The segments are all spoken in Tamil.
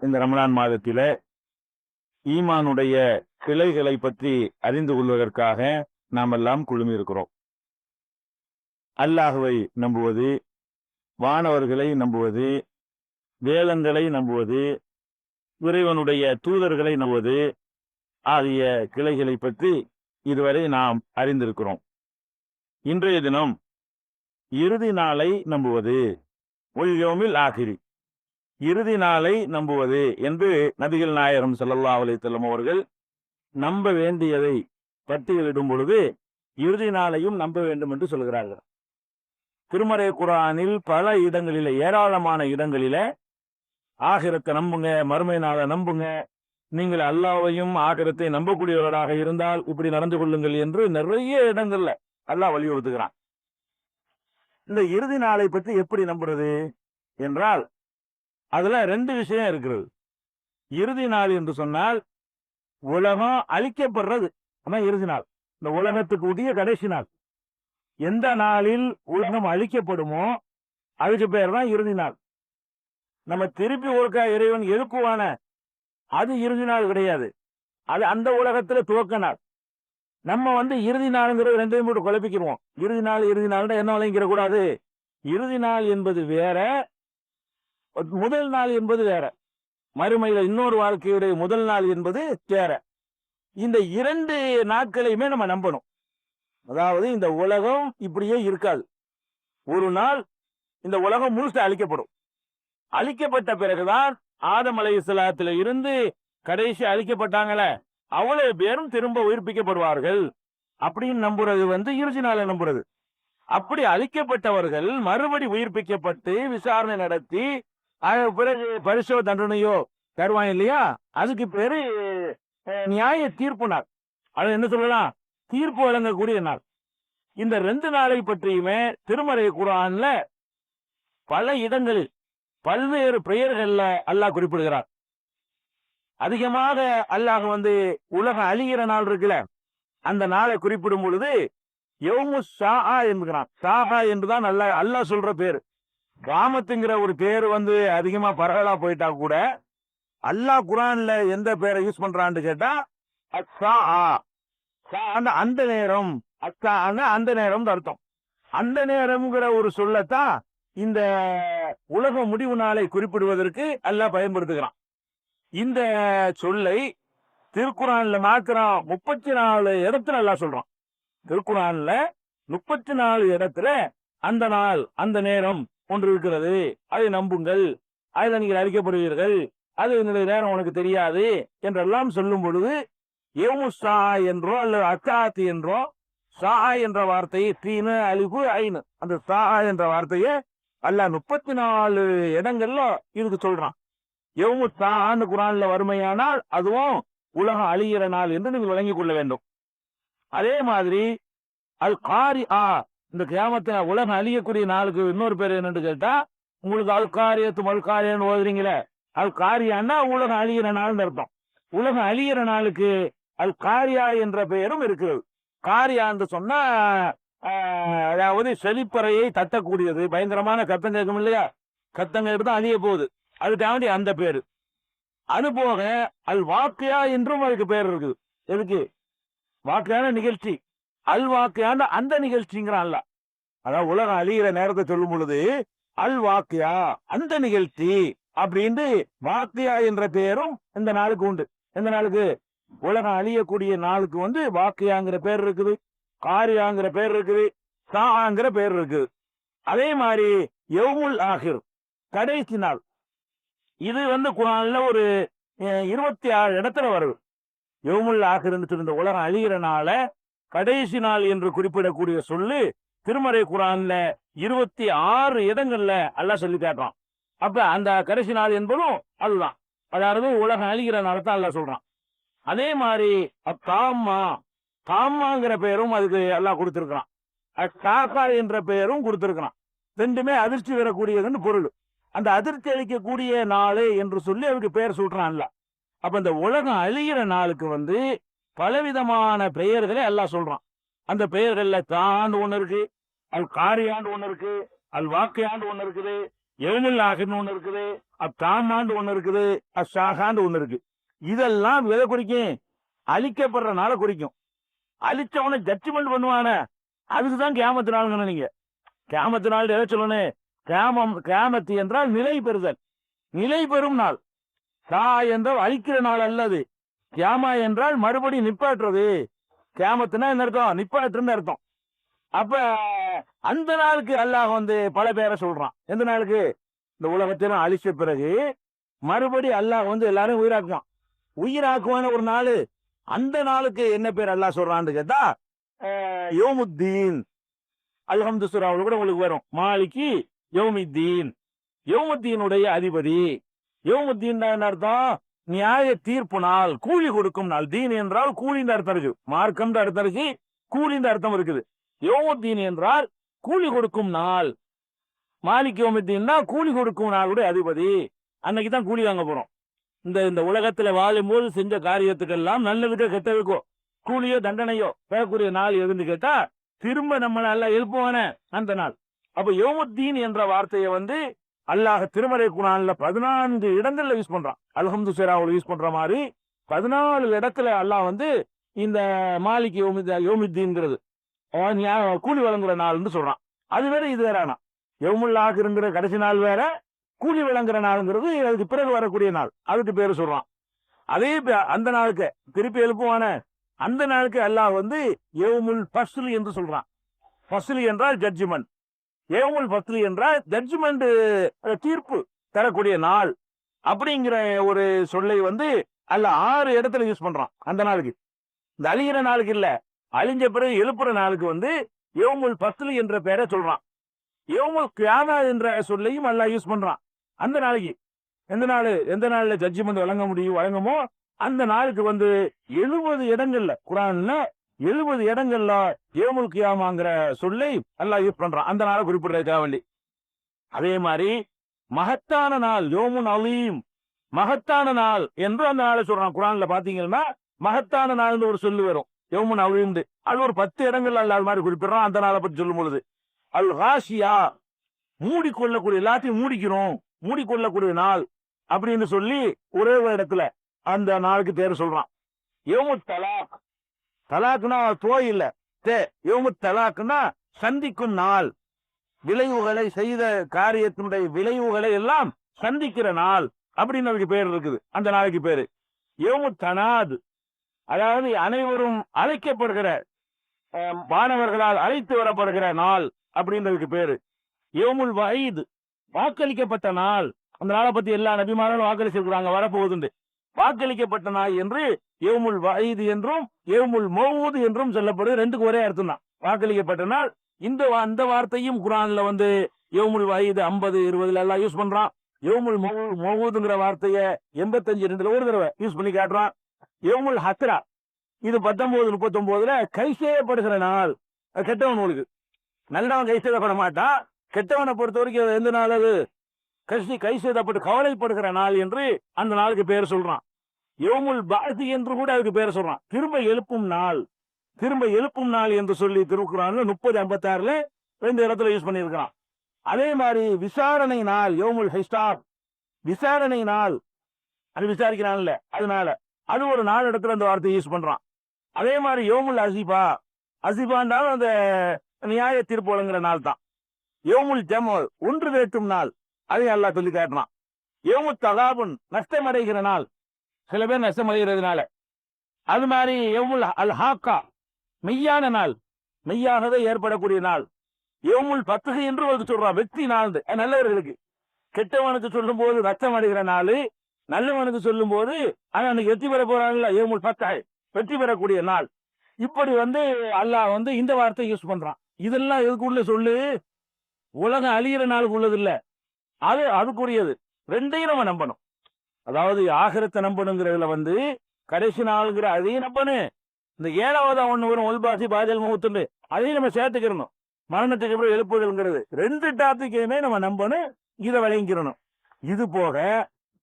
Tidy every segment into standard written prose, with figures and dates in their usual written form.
இந்த ரமலான் மாதத்தில ஈமானுடைய கிளைகளை பற்றி அறிந்து கொள்வதற்காக நாம் எல்லாம் குழுமி இருக்கிறோம். அல்லாஹுவை நம்புவது, வானவர்களை நம்புவது, வேதங்களை நம்புவது, இறைவனுடைய தூதர்களை நம்புவது ஆகிய கிளைகளை பற்றி இதுவரை நாம் அறிந்திருக்கிறோம். இன்றைய தினம் இறுதி நாளை நம்புவது, ஒல்யோமில் ஆகிரி, இறுதி நாளை நம்புவது என்று நபிகள் நாயகம் ஸல்லல்லாஹு அலைஹி வஸல்லம் அவர்கள் நம்ப வேண்டியதை பட்டியலிடும் பொழுது இறுதி நாளையும் நம்ப வேண்டும் என்று சொல்கிறார்கள். திருமறை குர்ஆனில் பல இடங்களில, ஏராளமான இடங்களில ஆகிரத்தை நம்புங்க, மறுமை நாளை நம்புங்க, நீங்கள் அல்லாஹ்வையும் ஆகிரத்தை நம்பக்கூடியவராக இருந்தால் இப்படி நடந்து கொள்ளுங்கள் என்று நிறைய இடங்கள்ல அல்லாஹ் வலியுறுத்துகிறான். இந்த இறுதி நாளை பற்றி எப்படி நம்புறது என்றால் அதுல ரெண்டு விஷயம் இருக்கிறது. இறுதி நாள் என்று சொன்னால் உலகம் அழிக்கப்படுறது, அதான் இறுதி நாள். இந்த உலகத்துக்கு உரிய கடைசி நாள். எந்த நாளில் உலகம் அழிக்கப்படுமோ அதுக்கு பேர் தான் இறுதி நாள். நம்ம திருப்பி ஒருக்கா இறைவன் எழுப்புவான, அது இறுதி நாள் கிடையாது. அது அந்த உலகத்துல துவக்க நாள். நம்ம இறுதி நாளுங்கிறது ரெண்டையும் போட்டு குழப்பிக்கிறோம். இறுதி நாள் என்ன வழங்கிக்கிற கூடாது. இறுதி நாள் என்பது வேற, முதல் நாள் என்பது வேற. மறுமையில இன்னொரு வாழ்க்கையுடைய முதல் நாள் என்பது வேற. இந்த இரண்டு நாட்களையுமே நம்ம நம்பணும். அதாவது இந்த உலகம் இப்படியே இருக்காது. ஒரு நாள் இந்த உலகம் முழுசு அழிக்கப்படும். அழிக்கப்பட்ட பிறகுதான் ஆதம் அலைஹிஸ்ஸலாத்துல இருந்து கடைசி அழிக்கப்பட்டாங்களே அவ்வளவு பேரும் திரும்ப உயிர்ப்பிக்கப்படுவார்கள் அப்படின்னு நம்புறது இறுதி நாளை நம்புறது. அப்படி அழிக்கப்பட்டவர்கள் மறுபடி உயிர்ப்பிக்கப்பட்டு விசாரணை நடத்தி பிறகு பரிசோ தண்டனையோ தருவாங்க இல்லையா, அதுக்கு பேரு நியாய தீர்ப்பு நாள். அது என்ன சொல்லலாம், தீர்ப்பு வழங்கக்கூடிய நாள். இந்த ரெண்டு நாளை பற்றியுமே திருமறை குர்ஆன்ல பல இடங்களில் பல்வேறு பெயர்கள்ல அல்லாஹ் குறிப்பிடுகிறார். அதிகமாக அல்லாஹ் உலகம் அழிகிற நாள் இருக்குல்ல, அந்த நாளை குறிப்பிடும் பொழுது யௌமு ஸாஆ என்கிறான். ஸாஆ என்றுதான் அல்லாஹ் சொல்ற பேரு. கியாமத்துங்கிற ஒரு பேரு அதிகமா பரவலா போயிட்டா கூட அல்லாஹ் குர்ஆன்ல எந்த பேரை யூஸ் பண்றான்னு கேட்டா அஸ்ஸாஆ, அந்த நேரம், அந்த நேரம் அர்த்தம். அந்த நேரம்ங்கிற ஒரு சொல்லத்தான் இந்த உலக முடிவு நாளை குறிப்பிடுவதற்கு அல்லாஹ் பயன்படுத்துகிறான். இந்த சொல்லை திருக்குர்ஆன்ல மாத்திரம் 34 இடத்துல அல்லாஹ் சொல்றான். திருக்குர்ஆன்ல 34 இடத்துல அந்த நாள், அந்த நேரம் ஒன்று இருக்கிறது, அதை நம்புங்கள், அதில் நீங்கள் அழிக்கப்படுவீர்கள், அது இந்த நேரம் உனக்கு தெரியாது என்றெல்லாம் சொல்லும் பொழுது யௌமு ஸாஆ என்றோ அல்லது அத்தாத்தி என்றோ, ஸாஆ என்ற வார்த்தையை தீனு அலிஃபு ஐனு, அந்த ஸாஆ என்ற வார்த்தையை அல்லாஹ் 34 இடங்கள்ல இதுக்கு சொல்றான். யௌமு ஸாஆன்னு குர்ஆன்ல வறுமையானால் அதுவும் உலகம் அழிகிற நாள் என்று நீங்கள் விளங்கிக் கொள்ள வேண்டும். அதே மாதிரி அல் காரிஆ, இந்த கியாமத்தை உலகம் அழியக்கூடிய நாளுக்கு இன்னொரு பேர் என்னன்னு கேட்டா, உங்களுக்கு அல் காரியத்து மல் காரியன்னு ஓதுறீங்களே, அல் காரியான்னா உலகம் அழிகிற நாள்னு அர்த்தம். உலகம் அழிகிற நாளுக்கு அல் காரியா என்ற பெயரும் இருக்கிறது. காரியா என்று சொன்னா அதாவது செழிப்பறையை தட்டக்கூடியது, பயங்கரமான கத்தம் கேட்கும் இல்லையா, கத்தம் கேட்டு தான் அழிய போகுது, அதுக்காண்டி அந்த பேரு. அது போக அல் வாக்கியா என்றும் அதுக்கு பேர் இருக்குது. எதுக்கு? வாக்கியான நிகழ்ச்சி, அல் வாக்கியான அந்த நிகழ்ச்சிங்கிறான் அல்லாஹ். அதாவது உலகம் அழிகிற நேரத்தை சொல்லும் பொழுது அல் வாக்கியா, அந்த நிகழ்ச்சி அப்படின்னு வாக்கியா என்ற பெயரும் இந்த நாளுக்கு உண்டு. எந்த நாளுக்கு? உலகம் அழியக்கூடிய நாளுக்கு வாக்கியாங்கிற பேர் இருக்குது, காரியாங்கிற பேர் இருக்குது, ஸாஆங்கிற பேர் இருக்குது. அதே மாதிரி யௌமுல் ஆகிர், கடைசி நாள். இது குர்ஆன்ல ஒரு 26 இடத்துல வருது. யௌமுல் ஆகிர் இந்த உலகம் அழிகிற நாள கடைசி நாள் என்று குறிப்பிடக்கூடிய சொல்லு திருமறை குர்ஆன்ல 26 இடங்கள்ல அல்லாஹ் சொல்லி காட்டுறான். அப்ப அந்த கடைசி நாள் என்பதும் அதுதான், அதாவது உலகம் அழிகிற நாள் தான் அல்லாஹ் சொல்றான். அதே மாதிரி தாம்மா, தாம்மாங்கிற பெயரும் அதுக்கு அல்லாஹ் கொடுத்திருக்கிறான். காக்கா என்ற பெயரும் கொடுத்திருக்கிறான். ரெண்டுமே அதிர்ச்சி வரக்கூடியதுன்னு பொருள். அந்த அதிர்ச்சி அளிக்கக்கூடிய நாளே என்று சொல்லி அதுக்கு பெயர் சொல்றான்ல. அப்ப இந்த உலகம் அழிகிற நாளுக்கு பலவிதமான பெயர்களை அல்லாஹ் சொல்றான். அந்த பெயர்கள்ல தாண்டு ஒண்ணு இருக்கு, அல் காரியாண்டு ஒண்ணு இருக்கு, அல் வாக்கியாண்டு ஒண்ணு இருக்குது, யௌமுல் ஆஹிர்னு ஒண்ணு இருக்குது, அத்தாமாண்டு ஒண்ணு இருக்குது, அஷாகாண்டு ஒண்ணு இருக்கு. இதெல்லாம் எதை குறிக்கும்? அழிக்கப்படுறனால குறிக்கும். அழிச்சவனை ஜட்ஜ்மெண்ட் பண்ணுவான, அதுக்குதான் கியாமத்து நாள். நீங்க கியாமத்து நாள் எதை சொல்லணும்? கியாமத்து என்றால் நிலை பெறுதல், நிலை பெறும் நாள். கா என்றால் அழிக்கிற நாள் அல்லது, கியாமா என்றால் மறுபடி நிப்பாட்டுறது. கியாமத்துனா என்ன அர்த்தம்? நிப்பாட்டுன்னு அர்த்தம். அப்ப அந்த நாளுக்கு அல்லாஹ் பல பேரை சொல்றான். எந்த நாளுக்கு? இந்த உலகத்திலும் அழிச்ச பிறகு மறுபடி அல்லாஹ் எல்லாரும் உயிராக்குவான். உயிராக்குவான ஒரு நாள். அந்த நாளுக்கு என்ன பேர் அல்லாஹ் சொல்றான்னு கேட்டா யௌமுத்தீன். அல்ஹம்து சூராவுல கூட உங்களுக்கு வரும், மாலிகி யௌமித்தீன், யௌமுத்தீனுடைய அதிபதி. யௌமுத்தீன் என்ன அர்த்தம்? நியாய தீர்ப்பு நாள், கூலி கொடுக்கும் நாள். தீன் என்றால் கூலின்ற அர்த்தம் இருக்கு, மார்க்கம் அர்த்தம் இருக்கு, கூலின்ற அர்த்தம் இருக்குது. யௌமுத்தீன் என்றால் கூலி கொடுக்கும் நாள். மாலிக் யௌமுத்தீன்னா கூலி கொடுக்கும் நாளுடைய அதிபதி. அன்னைக்கு தான் கூலி வாங்க போறோம். இந்த உலகத்துல வாழும் போது செஞ்ச காரியத்துக்கெல்லாம் நல்லதுக்கோ கெட்டதுக்கோ கூலியோ தண்டனையோ பெறக்கூடிய நாள் எதுன்னு கேட்டா திரும்ப நம்மள எல்லாம் எழுப்புவான அந்த நாள். அப்ப யௌமுத்தீன் என்ற வார்த்தையை அல்லாஹ் திருமறை குர்ஆன்ல 14 இடங்கள்ல யூஸ் பண்றான். அல்ஹம்து சூராவுல யூஸ் பண்ற மாதிரி 14 இடத்துல அல்லாஹ் இந்த மாலிக் யௌமுத்தீன்ங்கிறது கூலி வழங்குற நாள்னு சொல்றான். அது வேற இது வேற. யௌமுல் ஆஹிர்ங்கிற கடைசி நாள் வேற, கூலி வழங்குற நாளுங்கிறது அதுக்கு பிறகு வரக்கூடிய நாள், அதுக்கு பேரு சொல்றான். அதே அந்த நாளுக்கு திருப்பி எழுப்புவான அந்த நாளுக்கு அல்லாஹ் யௌமுல் ஃபஸ்ல் என்று சொல்றான். ஃபஸ்ல் என்றால் ஜட்ஜ்மெண்ட், யௌமுல் ஃபஸ்ல் என்றால் ஜட்ஜ்மெண்ட், தீர்ப்பு தரக்கூடிய நாள் அப்படிங்கிற ஒரு சொல்லை அல்லாஹ் 6 இடத்துல யூஸ் பண்றான் அந்த நாளுக்கு. இந்த அழிகிற நாளுக்கு இல்ல, அழிஞ்ச பிறகு எழுப்புற நாளுக்கு யௌமுல் ஃபஸ்ல் என்ற பெயரை சொல்றான். யௌமுல் கியாமா என்ற சொல்லையும் அல்லாஹ் யூஸ் பண்றான் அந்த நாளைக்கு. எந்த நாள்ல ஜட்ஜ்மெண்ட் வழங்குமோ அந்த நாளுக்கு 70 இடங்கள்ல குர்ஆன்ல 70 இடங்கள்ல யௌமுல் கியாமாங்கிற சொல்லை அல்லாஹ் யூஸ் பண்றான் அந்த நாளை குறிப்பிடுறதுக்காக வேண்டி. அதே மாதிரி மகத்தான நாள், யௌமுன் அலீம், மகத்தான நாள் என்று அந்த நாளை சொல்றான். குர்ஆன்ல பாத்தீங்கன்னா மகத்தான நாள்னு ஒரு சொல்லு வரும், யௌமுன் அலீம். அது ஒரு 10 இடங்கள்ல அல்லாஹ் அது மாதிரி குறிப்பிடுறான் அந்த நாளை பற்றி சொல்லும் பொழுது. அல் காஷியா, மூடிக்கொள்ளக்கூடிய, எல்லாத்தையும் மூடிக்கொள்ளக்கூடிய நாள் அப்படின்னு சொல்லி ஒரே ஒரு இடத்துல அந்த நாளுக்கு பேர் சொல்றான். யௌமுத் தலாக், தலாக்னா தோய் இல்ல, யௌமுத் தலாக்னா சந்திக்கும் நாள், விளைவுகளை செய்த காரியத்தினுடைய விளைவுகளை எல்லாம் சந்திக்கிற நாள் அப்படின்னு அதுக்கு பேர் இருக்குது. அந்த நாளைக்கு பேரு யௌமுத் தனாத், அதாவது அனைவரும் அழைக்கப்படுகிற, மாணவர்களால் அழைத்து வரப்படுகிற நாள் அப்படின்றதுக்கு பேரு. யௌமுல் வஈத், வாக்களிக்கப்பட்ட நாள். அந்த நாளை பத்தி எல்லா நபிமார்களும் வாக்களிச்சிருக்கிறாங்க வரப்போகுது. வாக்களிக்கப்பட்ட நாள் என்று யௌமுல் வஈத் என்றும் யௌமுல் மௌஊத் என்றும் சொல்லப்படுது. ரெண்டுக்கு ஒரே அர்த்தம் தான், வாக்களிக்கப்பட்ட நாள். அந்த வார்த்தையும் குர்ஆன்ல யௌமுல் வஈத் 50, 20 எல்லாம் யூஸ் பண்றான். யௌமுல் மௌஊத்ங்கிற வார்த்தையை 85, 2 ஒரு தடவை யூஸ் பண்ணி காட்டுறான். யௌமுல் ஹஸ்ரா, இது 19, 39 கை செய்யப்படுகிற நாள். கெட்டவனுக்கு, நல்லவன் கை செய்யப்பட மாட்டான். கெட்டவனை பொறுத்த வரைக்கும் எந்த நாள் அது? கை செய்தப்பட்டு கவலைப்படுகிற நாள் என்று அந்த நாளுக்கு பேர் சொல்றான். யௌமுல் பஅத் என்று கூட அதுக்கு பேர் சொல்றான், திரும்ப எழுப்பும் நாள். திரும்ப எழுப்பும் நாள் என்று சொல்லி திருக்குறான்ல 30, 56 2 இடத்துல யூஸ் பண்ணியிருக்கிறான். அதே மாதிரி விசாரணை நாள், யௌமுல் ஹிசாப், விசாரணை நாள், அது விசாரிக்கிறான்ல அதனால அது ஒரு 4 இடத்துல அந்த வார்த்தையை யூஸ் பண்றான். அதே மாதிரி யௌமுல் அசிபா, அசிபான்றாலும் அந்த நியாய தீர்ப்பு வழங்குற நாள் தான். யௌமுல் ஜமல், ஒன்று திரட்டும் நாள், அதை அல்லாஹ் சொல்லி காட்டுறான். யௌமுத் தகாபுன், நஷ்டம் அடைகிற நாள், சில பேர் நஷ்டம் அடைகிறதுனால. அது மாதிரி யௌமுல் அல் ஹாக்கா, மெய்யான நாள், மெய்யானதை ஏற்படக்கூடிய நாள். யௌமுல் ஃபத்ஹ் என்று ஒரு சொல்றான், வெற்றி நாள் நல்லவர்களுக்கு. கெட்டவனுக்கு சொல்லும் போது நஷ்டம் அடைகிற நாள், நல்லவனுக்கு சொல்லும் போது அன்னைக்கு வெற்றி பெற போறாங்கல்ல, யௌமுல் ஃபத்ஹ், வெற்றி பெறக்கூடிய நாள். இப்படி அல்லாஹ் இந்த வார்த்தை யூஸ் பண்றான். இதெல்லாம் எதுக்குள்ள சொல்லு? உலகம் அழியிற நாளுக்கு உள்ளது இல்ல, அது அதுக்குரியது. ரெண்டையும் நம்ம நம்பணும். அதாவது ஆகிரத்தை நம்பணுங்கிறதுல கடைசி நாளுங்கிற அதையும் நம்பணும். இந்த 7வது ஒண்ணு வரும், ஒல்பாசி பாஜல் முகத்துண்டு, அதையும் நம்ம சேர்த்துக்கிறணும். மரணத்துக்கு அப்புறம் எழுப்புதல்ங்கிறது 2 டாபிக்கையுமே நம்ம நம்பணும், இதை விளங்கிக்கிறணும். இது போக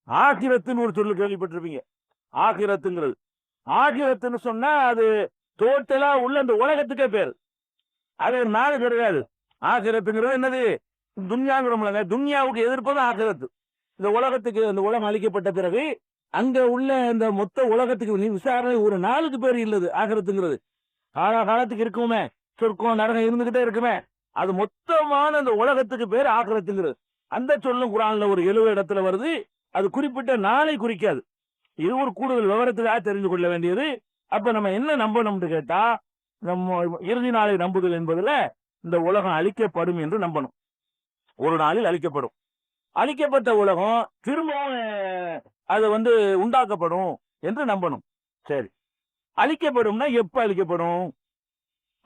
ஆகிரத்துன்னு ஒரு சொல்லு கேள்விப்பட்டிருப்பீங்க. ஆகிரத்துங்கிறது, ஆகிரத்துன்னு சொன்னா அது டோட்டலா உள்ள இந்த உலகத்துக்கே பேரு, அது நாடு கிடையாது. ஆகிரத்துங்கிறது என்னது? துன்யாங்கிறோம்லங்க, துன்யாவுக்கு எதிர்ப்பது ஆகிரத்து. இந்த உலகத்துக்கு, இந்த உலகம் அளிக்கப்பட்ட பிறகு அங்க உள்ள இந்த மொத்த உலகத்துக்கு விசாரணை ஒரு நாளுக்கு பேர் இல்லது ஆகிரத்துங்கிறது. காலத்துக்கு இருக்குமே, சொர்க்கம் நரகம் இருந்துகிட்டே இருக்குமே, அது மொத்தமான அந்த உலகத்துக்கு பேர் ஆகிரத்துங்கிறது. அந்த சொல்லும் குரான்ல ஒரு 70 இடத்துல வருது. அது குறிப்பிட்ட நாளை குறிக்காது. இது ஒரு கூடுதல் விவரத்துக்காக தெரிந்து கொள்ள வேண்டியது. அப்ப நம்ம என்ன நம்பணும்னு கேட்டா, நம்ம இறுதி நாளை நம்புதல் என்பதுல இந்த உலகம் அழிக்கப்படும் என்று நம்பணும். ஒரு நாளில் அழிக்கப்படும். அழிக்கப்பட்ட உலகம் திரும்பவும் அது உண்டாக்கப்படும் என்று நம்பணும். சரி, அழிக்கப்படும்னா எப்ப அழிக்கப்படும்?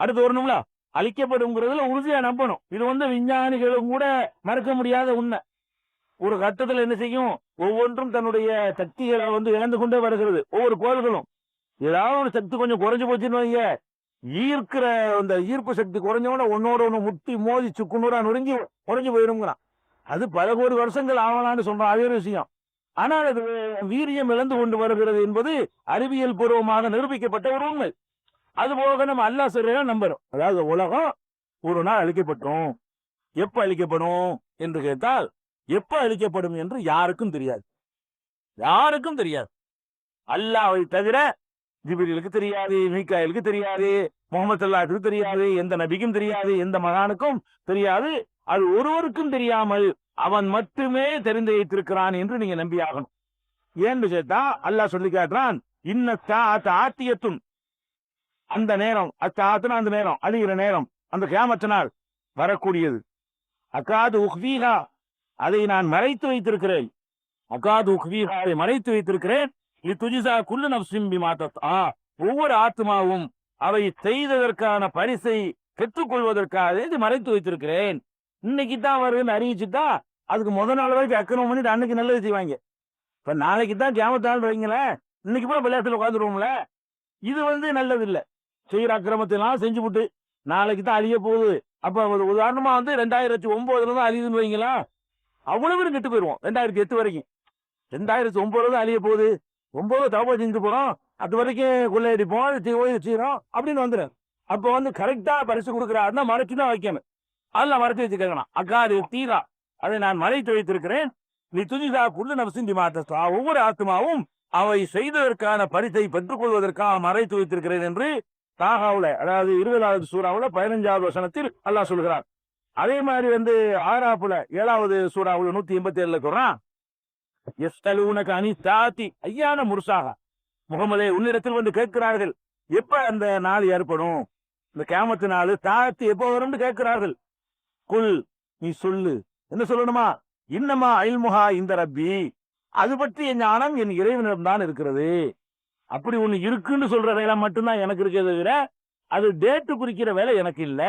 அடுத்து வரணும்ல. அழிக்கப்படும்ங்கிறதுல உறுதியா நம்பணும். இது விஞ்ஞானிகளும் கூட மறக்க முடியாத உண்மை. ஒரு கட்டத்துல என்ன செய்யும், ஒவ்வொன்றும் தன்னுடைய சக்திகளை இழந்து கொண்டே வருகிறது. ஒவ்வொரு கோள்களும் ஏதாவது ஒரு சக்தி கொஞ்சம் குறைஞ்சு போச்சுன்னு வைங்க, ஈர்க்கிற அந்த ஈர்ப்பு சக்தி குறைஞ்சோட ஒன்னோட ஒண்ணு முட்டி மோதி சுக்குநூறா நொறுங்கி குறைஞ்சு போயிருங்கிறான். அது பல கோடி வருஷங்கள் ஆகலான்னு சொல்றான். அதே விஷயம். ஆனால் அது வீரியம் இழந்து கொண்டு வருகிறது என்பது அறிவியல் பூர்வமாக நிரூபிக்கப்பட்ட ஒரு உண்மை. அது போக நம்ம அல்லாஹ் சரியா நம்புறோம். அதாவது உலகம் ஒரு நாள் அழிக்கப்பட்டோம். எப்ப அழிக்கப்படும் என்று கேட்டால், எப்ப அழிக்கப்படும் என்று யாருக்கும் தெரியாது. யாருக்கும் தெரியாது. அல்லாஹ்வை தவிர ஜிப்ரீலுக்கு தெரியாது, மீகாயிலுக்கு தெரியாது, முகமது ஸல்லல்லாஹு தெரியாது, எந்த நபிக்கும் தெரியாது, எந்த மகானுக்கும் தெரியாது. அது ஒருவருக்கும் தெரியாமல் அவன் மட்டுமே தெரிந்து வைத்திருக்கிறான் என்று நீங்க நம்பியாகணும். ஏன்னு கேட்டா அல்லாஹ் சொல்லி காட்டுறான், இன்ன சாஅத்த ஆத்தியத்துன், அந்த நேரம், அத்தாத்துனா அந்த நேரம், அழிகிற நேரம், அந்த கியாமத் நாள் வரக்கூடியது. அகாது உக்வீஹா, அதை நான் மறைத்து வைத்திருக்கிறேன். அகாது உக்வீஹா, அதை மறைத்து வைத்திருக்கிறேன். லிதுஜ்ஸா குல்லு நஃப்ஸின் பிமா தஸ்ஆ, ஒவ்வொரு ஆத்மாவும் அவை செய்ததற்கான பரிசை பெற்றுக்கொள்வதற்காக இது மறைத்து வைத்திருக்கிறேன். இன்னைக்கு தான் வருதுன்னு அறிவிச்சுட்டா அதுக்கு முதல் நாள் வரைக்கும் அக்கறம் பண்ணிட்டு அன்னைக்கு நல்லது செய்வாங்க. இப்ப நாளைக்கு தான் கியாமத் நாள் வைங்களேன், இன்னைக்கு போல விளையாட்டுல உட்காந்துருவோம்ல. இது நல்லது இல்ல. செய்யற அக்கிரமத்திலாம் செஞ்சுவிட்டு நாளைக்கு தான் அழிய போகுது. அப்ப உதாரணமா 2009 தான் அழியுதுன்னு வைங்களா, அவ்வளவு பேரும் கெட்டு போயிருவோம். 2008 வரைக்கும். 2009 தான் அழிய போகுது. 9 தவா செஞ்சு போறோம், அது வரைக்கும் கொள்ளையடிப்போம், செய்யறோம் அப்படின்னு வந்துடும். அப்ப கரெக்டா பரிசு கொடுக்குறாருன்னா மறைச்சுதான் வைக்கணும். அதெல்லாம் மறைச்சு வச்சு கேட்கணும். அக்காது தீரா, அதை நான் மறைத்து வைத்திருக்கிறேன். நீ துதிசா குல்லு நஃப்ஸின் பிமா தஸ்ஆ, ஒவ்வொரு ஆத்மாவும் அவை செய்ததற்கான பரிசை பெற்றுக் கொள்வதற்காக மறைத்து வைத்திருக்கிறேன் என்று தாகாவுல, அதாவது 20வது சூறாவுல 15வது வசனத்தில் அல்லாஹ் சொல்கிறார். அதே மாதிரி ஆராப்புல 7வது சூறாவுல 187 சொல்றான், யஸ்அலூனக அனி சாத்தி ஐயான முர்சாஹா, முகமதே உன்னிடத்தில் கேட்கிறார்கள் எப்ப அந்த நாள் ஏற்படும், இந்த கியாமத்து நாள் தாத்து எப்போ வரும்னு கேட்கிறார்கள். குல், நீ சொல்லு, என்ன சொல்லணுமா, இன்னமா இல்முஹா இந்த ரப்பி, அது பற்றிய ஞானம் என் இறைவனிடம் தான் இருக்கிறது. அப்படி ஒண்ணு இருக்குன்னு சொல்ற வேலை மட்டும்தான் எனக்கு இருக்கிறத விட அது டேட்டு குறிக்கிற வேலை எனக்கு இல்ல.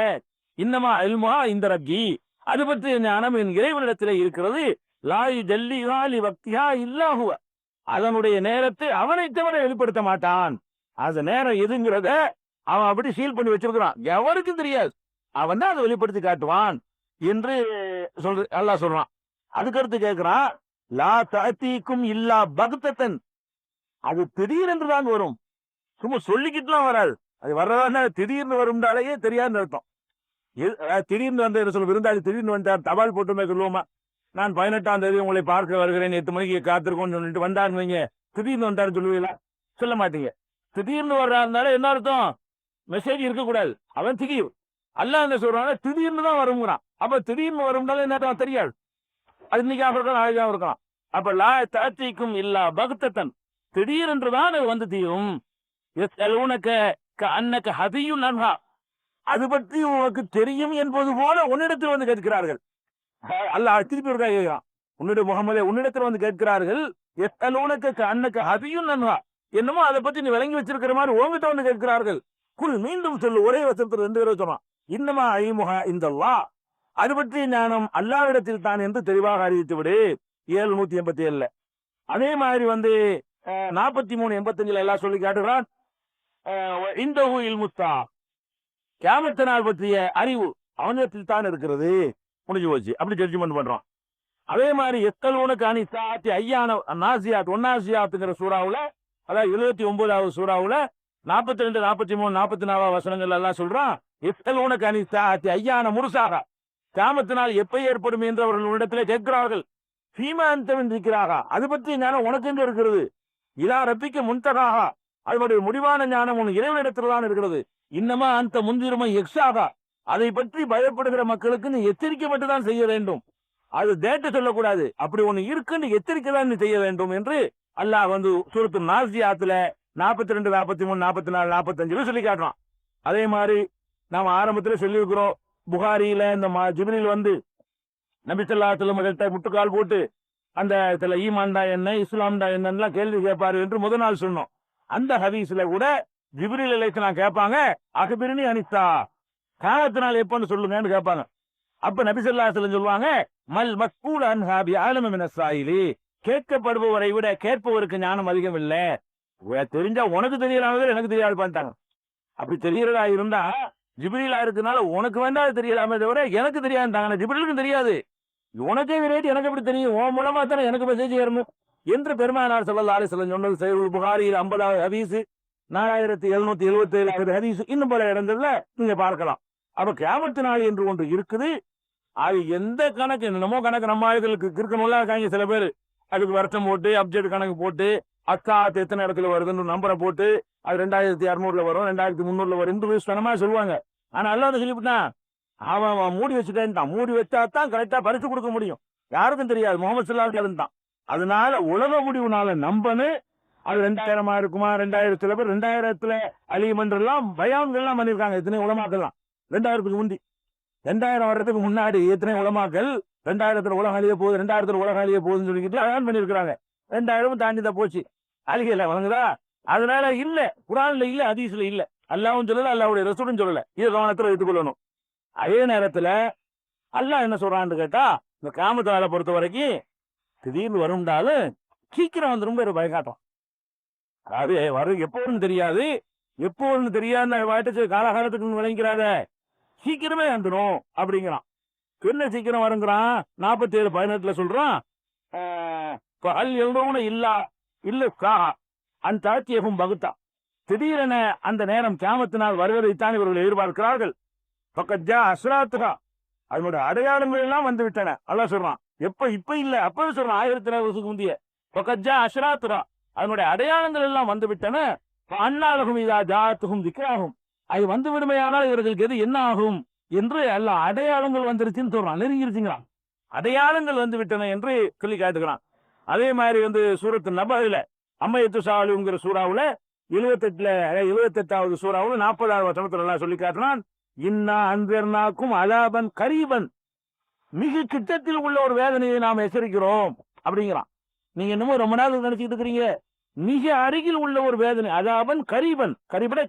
இன்னமா இல்முஹா இந்த ரப்பி, அது பற்றிய ஞானம் என் இறைவனிடத்திலே இருக்கிறது. லாயு ஜல்லி வாலி வக்தியா இல்லாஹுவ, அதனுடைய நேரத்தை அவனை தவிர வெளிப்படுத்த மாட்டான். அந்த நேரம் எதுங்கிறத அவன் அப்படி சீல் பண்ணி வச்சிருக்கிறான், எவருக்கும் தெரியாது. அவன் தான் அதை வெளிப்படுத்தி காட்டுவான் என்று அல்லாஹ் சொல்றான். அதுக்கடுத்து கேட்கிறான், லா தஅதீக்கும் இல்லா பக்தத்தன், அது திடீரென்று தான் வரும். சும்மா சொல்லிக்கிட்டுலாம் வராது. அது வர்றதா திடீர்னு வரும்னாலேயே தெரியாதுன்னு அர்த்தம். திடீர்னு என்ன சொல்ல, விருந்தாளி திடீர்னு வந்தார், தபால் போட்டுமே சொல்லுவோமா, நான் 18ஆம் தேதி உங்களை பார்க்க வருகிறேன், 8 மணிக்கு காத்திருக்கோம்னு சொல்லிட்டு வந்தாருன்னு வைங்க, திடீர்னு வந்தாருன்னு சொல்லுவீங்களா? சொல்ல மாட்டீங்க. திடீர்னு வர்றாருனால என்ன அர்த்தம், மெசேஜ் இருக்கக்கூடாது, அவன் திடீர். அல்லாஹ் என்ன சொல்றாங்க, திடீர்னு தான் வருங்கிறான். அப்ப திடீர்னு வரும்னால என்ன தெரியாது, அது இன்னைக்காக இருக்கலாம், நாளைக்காக இருக்கலாம். அப்ப லா தஅதீக்கும் இல்லா பக்தத்தன், திடீரென்றுதான் அது தீரும். யஸ்அலூனக கஅன்னக ஹபியுன் அன்ஹா, அது பற்றி உனக்கு தெரியும் என்பது போல உன்னிடத்தில் கேட்கிறார்கள். அல்லாஹ் திருப்பி ஒரு கேட்கிறான், உன்னுடைய முகமதே உன்னிடத்தில் கேட்கிறார்கள். யஸ்அலூனக கஅன்னக ஹபியுன் அன்ஹா, என்னமோ அதை பத்தி நீ விளங்கி வச்சிருக்கிற மாதிரி உங்ககிட்ட கேட்கிறார்கள். குல், மீண்டும் சொல்லு, ஒரே வசனத்தில் 2 பேரும் சொன்னான், இன்னமா ஐமுஹா இந்தல்லாஹ், அது பற்றிய ஞானம் அல்லாஹ்விடத்தில் தான் என்று தெளிவாக அறிவித்து விடு. 787. அதே மாதிரி 43:85 எல்லாம் சொல்லி காட்டுகிறான், இந்தஹு இல்முத்தா, கியாமத் நாள் பற்றிய அறிவு அவனிடத்தில் தான் இருக்கிறது. முடிஞ்சு போச்சு, அப்படி ஜட்ஜ்மெண்ட் பண்றான். அதே மாதிரி யஸ்அலூனக அனி சாஅத்தி ஐயான நாசியாத், ஒன்னாசியாத்துங்கிற சூறாவுல, அதாவது 79வது சூறாவுல 42, 43, 44 வசனங்கள் எல்லாம் சொல்றான், யஸ்அலூனக அனி சாஅத்தி ஐயான முர்சாஹா, கியாமத்தினால் எப்ப ஏற்படும் என்று அவர்கள் இடத்திலே கேட்கிறார்கள். சீமா அந்தவன் இருக்கிறாரா, அது பற்றி ஞானம் உனக்கு எங்க இருக்கிறது? இதா ரப்பிக்க முன்தகாகா, அதனுடைய முடிவான ஞானம் உன் இறைவனிடத்தில் தான் இருக்கிறது. இன்னமா அந்த முன்திருமை எக்ஸாகா, அதை பற்றி பயப்படுகிற மக்களுக்கு நீ எச்சரிக்கை மட்டும் தான் செய்ய வேண்டும், அது டேட்ட சொல்லக்கூடாது. அப்படி ஒண்ணு இருக்குன்னு எச்சரிக்கை தான் நீ செய்ய வேண்டும் என்று அல்லாஹ் சூரத்து நாசியாத்துல 42, 43, 44, 45 சொல்லி காட்டுறான். அதே மாதிரி நாம் ஆரம்பத்தில் சொல்லியிருக்கிறோம், புகாரியில இந்த ஜிப்ரீல் நபி ஸல்லல்லாஹு அலைஹி வஸல்லம் முட்டுக்கால் போட்டு அந்த ஈமான்டா என்ன, இஸ்லாம்டா என்னன்னு கேள்வி கேட்பாரு என்று முதல் நாள் சொன்னோம். அந்த ஹதீஸ்ல கூட ஜிப்ரீல் அலைஹிஸ்ஸலாம் கேட்பாங்க, அக்பிர்னி அனித்தா, காலத்தினால் எப்பன்னு சொல்லுங்கன்னு கேட்பாங்க. அப்ப நபி ஸல்லல்லாஹு அலைஹி வஸல்லம் சொல்லுவாங்க, மல் மக்பூல் அன்ஹா பிஅலம மின ஸாயிலி, கேட்கப்படுபவரை விட கேட்பவருக்கு ஞானம் அதிகம் இல்ல. தெரிஞ்சா உனக்கு தெரியலாம எனக்கு தெரியாது பண்ணிட்டாங்க. அப்படி தெரியறதா இருந்தா ஜிப்ரீலா இருக்கனால உனக்கு வேண்டாம் தெரியலாமே தவிர எனக்கு தெரியாதுட்டாங்க. ஜிப்ரீலுக்கும் தெரியாது, உனக்கே விரைட்டு எனக்கு எப்படி தெரியும், உன் மூலமா தானே எனக்கு மெசேஜ் ஏறணும் என்று பெருமானார் ஸல்லல்லாஹு அலைஹி வஸல்லம் சொன்னது சஹீஹுல் புகாரியில் 50வது ஹதீஸ், 4777வது ஹதீஸ், இன்னும் பல இடங்கள்ல நீங்க பார்க்கலாம். அப்ப கியாமத்து நாள் என்று ஒன்று இருக்குது. அது எந்த கணக்கு, என்னமோ கணக்கு நம்ம ஆயுதங்களுக்கு இருக்கணும்ல இருக்காங்க சில பேர். அதுக்கு வருஷம் போட்டு அப்டேட் கணக்கு போட்டு அக்காத்து எத்தனை இடத்துல வருதுன்னு நம்பரை போட்டு அது 2600 வரும், 2300 வரும் என்று சொன்னமா சொல்லுவாங்க. ஆனா அல்லாஹ் சொல்லிவிட்டான், அவன் மூடி வச்சுட்டேன்ட்டான். மூடி வச்சா தான் கரெக்டா பரிசு கொடுக்க முடியும், யாருக்கும் தெரியாது, முகமது ஸல்லல்லாஹு அலைஹி வஸல்லம் தான். அதனால உலக முடிவுனால நம்பனு அது 2000 இருக்குமா, 2000 சில பேர் 2000த்துல அலிமன்றெல்லாம் பயான்கள்லாம் பண்ணிருக்காங்க. எத்தனை உலமாக்கள்லாம் 2000க்கு முந்தி, 2000 வர்றதுக்கு முன்னாடி எத்தனை உலமாக்கள் 2000த்துல உலகம் அழிய போகுது, 2000த்துல உலகம் அழிய போகுதுன்னு சொல்லிக்கிட்டு பயான் பண்ணிருக்காங்க. 2000 தாண்டி தான் போச்சு, அழியல வழங்குதா. அதனால இல்ல, குர்ஆன்ல இல்ல, ஹதீஸ்ல இல்ல, அல்லாஹ்வும் சொல்லல, அல்லாஹ்வுடைய ரசூலும் சொல்லல. இதை கவனத்துல எடுத்துக்கொள்ளணும். அதே நேரத்துல அல்லாஹ் என்ன சொல்றான்னு கேட்டா, இந்த கியாமத் நாளை பொறுத்த வரைக்கும் திடீர்னு வரும்னாலும் சீக்கிரம் வந்துரும் பேர் பயக்காட்டம். அதாவது வரும் எப்போன்னு தெரியாது, எப்போன்னு தெரியாத வாய்ட்டு காலகாலத்துக்கு விளங்கிறாத, சீக்கிரமே வந்துடும் அப்படிங்கிறான். என்ன சீக்கிரம் வருங்கிறான்? 47:18 சொல்றான், அல் எழுறவன இல்லா இல்ல காஹா அந்த தாத்தியகும் பகுத்தா, திடீரென அந்த நேரம் கியாமத்தினால் வருவதைத்தான் இவர்கள் எதிர்பார்க்கிறார்கள். பக்கஜா அஸ்ராத்துகா, அதனுடைய அடையாளங்கள் எல்லாம் வந்து விட்டன. அல்லாஹ் சொல்றான், இப்ப இல்ல, அப்பவே சொல்றான் 1000 வருஷத்துக்கு முந்தைய. பக்கஜா அஸ்ராத்துகா, அதனுடைய அடையாளங்கள் எல்லாம் வந்து விட்டன. அன்னாலகும் இதா ஜாத்துகும் திக்ராகும், அது வந்து விடுமையானால் இவர்களுக்கு எது என்ன ஆகும் என்று எல்லாம் அடையாளங்கள் வந்துருச்சுன்னு சொல்றான். நெருங்கிருச்சுங்கிறான், அடையாளங்கள் வந்து விட்டன என்று சொல்லி காட்டுகிறான். அதே மாதிரி சூரத்து நபஹ்ல அம்மையத்து சாலுங்கிற சூறாவுல 78வது சூறாவுல 40வது வசனத்துல எல்லாம் சொல்லி காட்டுறான், இன்னா அன்பிர்னாக்கும் அலாபன் கரீபன், மிக கிட்டத்தில் உள்ள ஒரு வேதனையை நாம் எச்சரிக்கிறோம் அப்படிங்கிறான். நீங்க என்னமோ ரொம்ப நாள் நினைச்சிட்டு இருக்கிறீங்க, மிக அருகில் உள்ள ஒரு வேதனை, அலாபன் கரீபன், கரீபன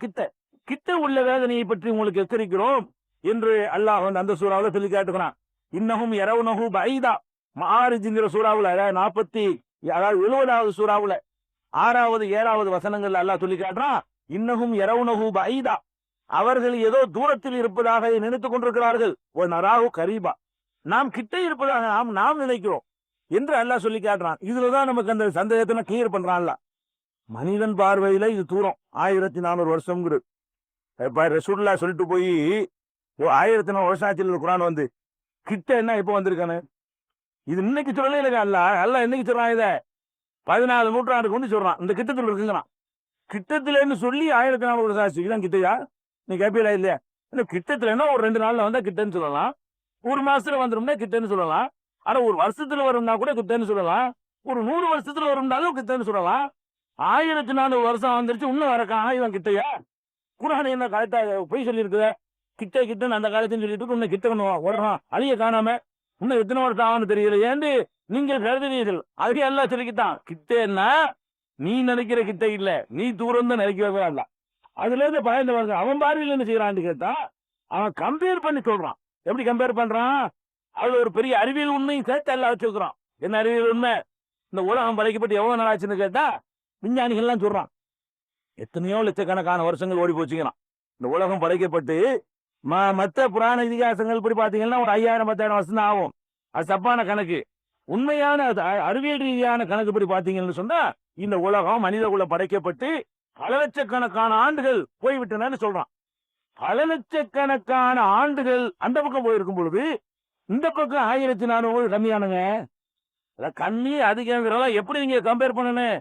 கிட்ட உள்ள வேதனையை பற்றி உங்களுக்கு எச்சரிக்கிறோம் என்று அல்லாஹ் அந்த சூறாவுல சொல்லி காட்டுகிறான். இன்னஹும் யரவுனஹு பஈதா, மாரிஜ்ங்கிற சூறாவுல 70வது சூறாவுல 6வது 7வது வசனங்கள்ல அல்லாஹ் சொல்லி காட்டுறான், இன்னஹும் யரவுனஹு பஈதா, அவர்கள் ஏதோ தூரத்தில் இருப்பதாக நினைத்துக் கொண்டிருக்கிறார்கள், ஒரு நராஹு கரீபா, நாம் கிட்ட இருப்பதாக நாம் நினைக்கிறோம் என்று அல்லாஹ் சொல்லி காட்டுறான். இதுலதான் நமக்கு அந்த சந்தேகத்தை கிளியர் பண்றான்ல. மனிதன் பார்வையில இது தூரம் 1400 வருஷம்ங்கிறது. ரசூலுல்லாஹ் சொல்லிட்டு போய் 1400 வருஷம் ஆச்சு குர்ஆன் கிட்ட என்ன இப்ப வந்திருக்கானு, இது இன்னைக்கு சொல்லலே இல்ல. அல்லாஹ் என்னைக்கு சொல்றான், இத 14 நூற்றாண்டுக்கு சொல்றான், இந்த கிட்டத்தில் இருக்குங்கிறான். கிட்டத்திலன்னு சொல்லி 1400 வருஷம் ஆச்சு, இதான் கிட்டையா? நீ கேப்பீங்களா இல்லையா? கிட்டத்துலன்னா ஒரு 2 நாள்ல வந்தா கிட்டன்னு சொல்லலாம், ஒரு மாசத்துல வந்துரும்னா கிட்டன்னு சொல்லலாம், ஆனா ஒரு வருஷத்துல வரும்னா கூட கிட்டன்னு சொல்லலாம், ஒரு 100 வருஷத்துல வரும்னாலும் கிட்டன்னு சொல்லலாம். 1400 வருஷம் வந்துருச்சு, இன்னும் வரக்காக இவன் கிட்டையா? குர்ஆன் என்ன கரெக்டா போய் சொல்லி இருக்குது, கிட்டன்னு அந்த காலத்தையும் சொல்லிட்டு இன்னும் கிட்ட உலகம் அழிய காணாம இன்னும் எத்தனை வருஷம் ஆகும்னு தெரியல ஏன்னு நீங்கள் கருதுவீர்கள். அதுக்கு எல்லாம் சொல்லிக்கிட்டான், கிட்டன்னா நீ நினைக்கிற கிட்ட இல்ல, நீ தூரம் தான் நினைக்கிறதா இல்ல. அதுல இருந்து பயந்து வருது. அவன் பார்வையில் என்ன செய்யறான்னு கேட்டா, அவன் கம்பேர் பண்ணி சொல்றான். எப்படி கம்பேர் பண்றான்? அதுல ஒரு பெரிய அறிவியல் உண்மையும் சேர்த்து எல்லாம் வச்சுக்கிறான். என்ன அறிவியல் உண்மை? இந்த உலகம் படைக்கப்பட்டு எவ்வளவு நாள் ஆச்சுன்னு கேட்டா, விஞ்ஞானிகள் எல்லாம் சொல்றான் எத்தனையோ லட்சக்கணக்கான வருஷங்கள் ஓடி போச்சுக்கிறான். இந்த உலகம் படைக்கப்பட்டு மற்ற புராண இதிகாசங்கள் இப்படி பாத்தீங்கன்னா ஒரு 5000-10,000 வருஷம் தான் ஆகும். அது தப்பான கணக்கு. உண்மையான அறிவியல் ரீதியான கணக்கு படி பாத்தீங்கன்னு சொன்னா, இந்த உலகம் மனித குல படைக்கப்பட்டு பல லட்சக்கணக்கான ஆண்டுகள் போய்விட்டனன்னு சொல்றான். பல லட்சக்கணக்கான ஆண்டுகள் அந்த பக்கம் போயிருக்கும் பொழுது இந்த பக்கம் 1400 கம்மியானுங்க. கண்ணி அதிகங்கிறதெல்லாம் எப்படி நீங்க கம்பேர் பண்ணணும்?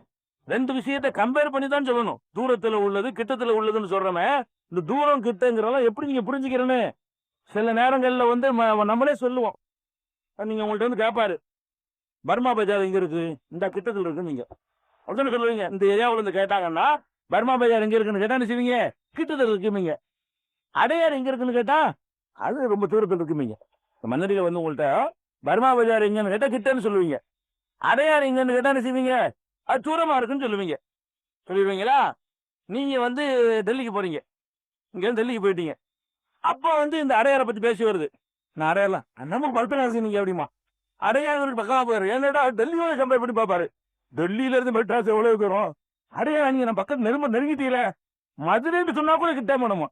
ரெண்டு விஷயத்தை கம்பேர் பண்ணி தான் சொல்லணும். தூரத்துல உள்ளது கிட்டத்துல உள்ளதுன்னு சொல்றமே, இந்த தூரம் கிட்டங்கிறதெல்லாம் எப்படி நீங்க புரிஞ்சுக்கிறேன்னு சில நேரங்கள்ல வந்து நம்மளே சொல்லுவோம். நீங்க உங்கள்ட்ட வந்து கேட்பாரு, பர்மா பஜார் எங்க இருக்கு? இந்த கிட்டத்துல இருக்கு. நீங்க அப்படின்னு சொல்லுவீங்க. இந்த ஏரியாவுல இருந்து கேட்டாங்கன்னா பர்மா பஜார் எங்க இருக்குன்னு கேட்டா என்ன செய்வீங்க? கிட்டத்துல இருக்குமீங்க. அடையார் எங்க இருக்குன்னு கேட்டா அது ரொம்ப தூரத்துல இருக்குமீங்க. மன்னடியில வந்து உங்கள்ட்ட பர்மா பஜார் எங்கன்னு கேட்டா கிட்டன்னு சொல்லுவீங்க. அடையார் எங்கன்னு கேட்டா என்ன செய்வீங்க? அது தூரமா இருக்குன்னு சொல்லுவீங்க. சொல்லிடுவீங்களா? நீங்க வந்து டெல்லிக்கு போறீங்க, இங்க இருந்து டெல்லிக்கு போயிட்டீங்க. அப்ப வந்து இந்த அடையாரை பத்தி பேசி வருது. நான் அடையாளம் நம்ம பல்பனாசி நீங்க அப்படிமா அடையாளருக்கு பக்கமா போயிரு. ஏன்னா டெல்லியோட கம்பேர் பண்ணி பாப்பாரு. டெல்லியில இருந்து மெட்ராஸ் எவ்வளவு தூரம்? அடையாளம் நீங்க நம்ம பக்கத்து நெருங்கிட்டீங்களே. மதுரைன்னு சொன்னா கூட கிட்ட போனோம்.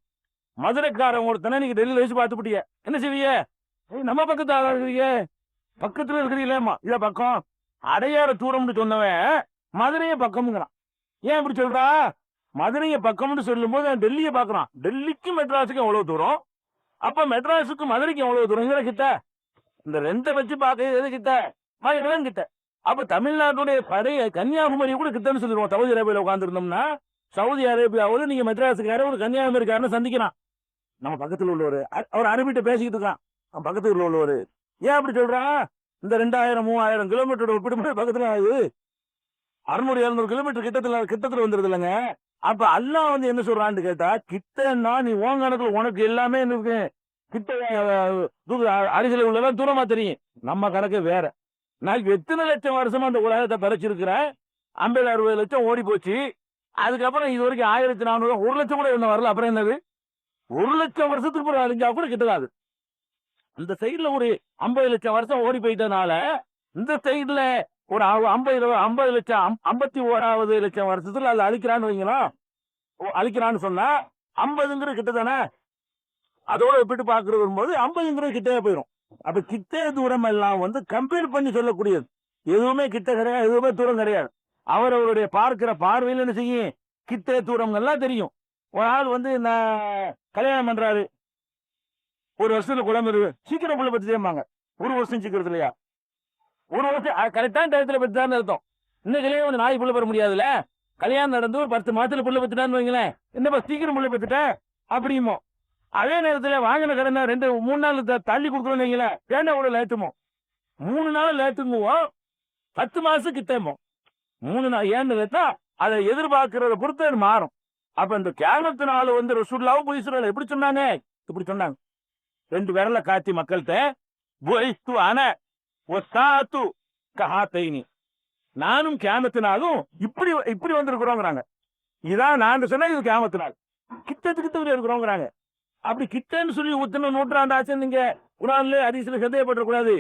மதுரைக்காரன் ஒருத்தனை நீங்க டெல்லியில வச்சு பார்த்துப்பிட்டீங்க, என்ன செய்வீங்க? நம்ம பக்கத்து ஆளா இருக்கிறீங்க, பக்கத்துல இருக்கிறீங்களேமா, இத பக்கம். அடையாற தூரம்னு சொன்னவன் மதுரைய பக்கம்ங்கிறான். ஏன் இப்படி சொல்றா? மதுரைய பக்கம்னு சொல்லும் போது டெல்லியை பாக்குறான். டெல்லிக்கு மெட்ராஸுக்கு எவ்வளவு தூரம், அப்ப மெட்ராஸுக்கு மதுரைக்கு எவ்வளவு தூரம் கிட்ட. இந்த ரெண்டை வச்சு பார்க்க எது கிட்ட? மதுரைதான் கிட்ட. அப்ப தமிழ்நாட்டுடைய படைய கன்னியாகுமரி கூட கிட்டன்னு சொல்லிடுவோம். சவுதி அரேபியாவில் உட்கார்ந்து இருந்தோம்னா சவுதி அரேபியாவில் நீங்க மெட்ராஸுக்கார ஒரு கன்னியாகுமரிக்காரனை சந்திக்கலாம். நம்ம பக்கத்தில் உள்ளவர் அவர் அரபிட்ட பேசிக்கிட்டு இருக்கான். நம்ம பக்கத்துல உள்ளவர் ஏன் அப்படி சொல்றான்? இந்த 2000 3000 கிலோமீட்டரோட ஒப்பிடும்போது பக்கத்துல ஆகுது. 600 700 கிலோமீட்டர் கிட்டத்துல வந்துருது இல்லைங்க. அப்ப அல்லாஹ் வந்து என்ன சொல்றான்னு கேட்டா, கிட்டன்னா நீ உன் கணக்குல உனக்கு எல்லாமே இருக்கு. கிட்ட அருகில உள்ளதான் தூரமா தெரியும். நம்ம கணக்கு வேற. நான் எத்தனை லட்சம் வருஷமா அந்த உலகத்தை பறிச்சிருக்கிறேன். 50 60 லட்சம் ஓடி போச்சு. அதுக்கப்புறம் இது வரைக்கும் 1400 1 லட்சம் கூட என்ன வரல. அப்புறம் என்னது? 1 லட்சம் வருஷத்துக்கு பிறகு அழிஞ்சா கூட கிட்டதாது. இந்த சைடுல ஒரு 50 லட்சம் வருஷம் ஓடி போயிட்டனால இந்த சைடுல ஒரு 50 லட்சம் 51வது லட்சம் வருஷத்துல அது அழிக்கிறான்னு வைங்களா. அழிக்கிறான்னு சொன்னா 50ங்கிறது கிட்டதானே. அதோட ஒப்பிட்டு பாக்குறது வரும்போது 50ங்கிறது கிட்டே போயிடும். அப்ப கிட்டே தூரம் எல்லாம் வந்து கம்பேர் பண்ணி சொல்லக்கூடியது. எதுவுமே கிட்ட கிடையாது, எதுவுமே தூரம் கிடையாது. அவரவருடைய பார்க்கிற பார்வையில் என்ன செய்யும்? கிட்டே தூரங்கள்லாம் தெரியும். ஒரு ஆள் வந்து நான் கல்யாணம் பண்றாரு, ஒரு வருஷத்துல குழம்பு சீக்கிரம் புள்ள பத்தி தேம்பாங்க. ஒரு வருஷம் சீக்கிரத்து இல்லையா? ஒரு வருஷம் கரெக்டான டயத்துல பத்திதான் அர்த்தம். இன்னைக்கு வந்து நாய் புள்ள பெற முடியாதுல்ல. கல்யாணம் நடந்து ஒரு 10 மாசத்துல புள்ள பத்துட்டான்னு வைங்களேன், என்னப்பா சீக்கிரம் புள்ள பத்துட்ட அப்படிமோ. அதே நேரத்துல வாங்கின கடனை 2-3 நாள் தள்ளி கொடுக்கணும் வைங்களேன், ஏன்னா அவ்வளவு லேட்டுமோ. 3 நாள் லேட்டுங்குவோம், 10 மாசம் கிட்டமோ. 3 நாள் ஏன்னு கேட்டா அதை எதிர்பார்க்கிறத பொறுத்து மாறும். அப்ப இந்த கியாமத்து நாள் வந்து ரசூலுல்லாஹ் புலிசுல எப்படி சொன்னாங்க? இப்படி சொன்னாங்க. 2 விரல காட்டி மக்கள்கிட்ட நானும் கியாமத்து நாளும் இப்படி இப்படி வந்திருக்கிறோங்கிறாங்க. இதான் நான் சொன்னா இது கியாமத்து நாள் கிட்ட இருக்கிறோங்கிறாங்க. அப்படி கிட்டன்னு சொல்லி ஒத்தனை நூற்றாண்டு ஆச்சு. நீங்க குர்ஆன்ல ஹதீஸ்ல சந்தேகப்படக்கூடாது.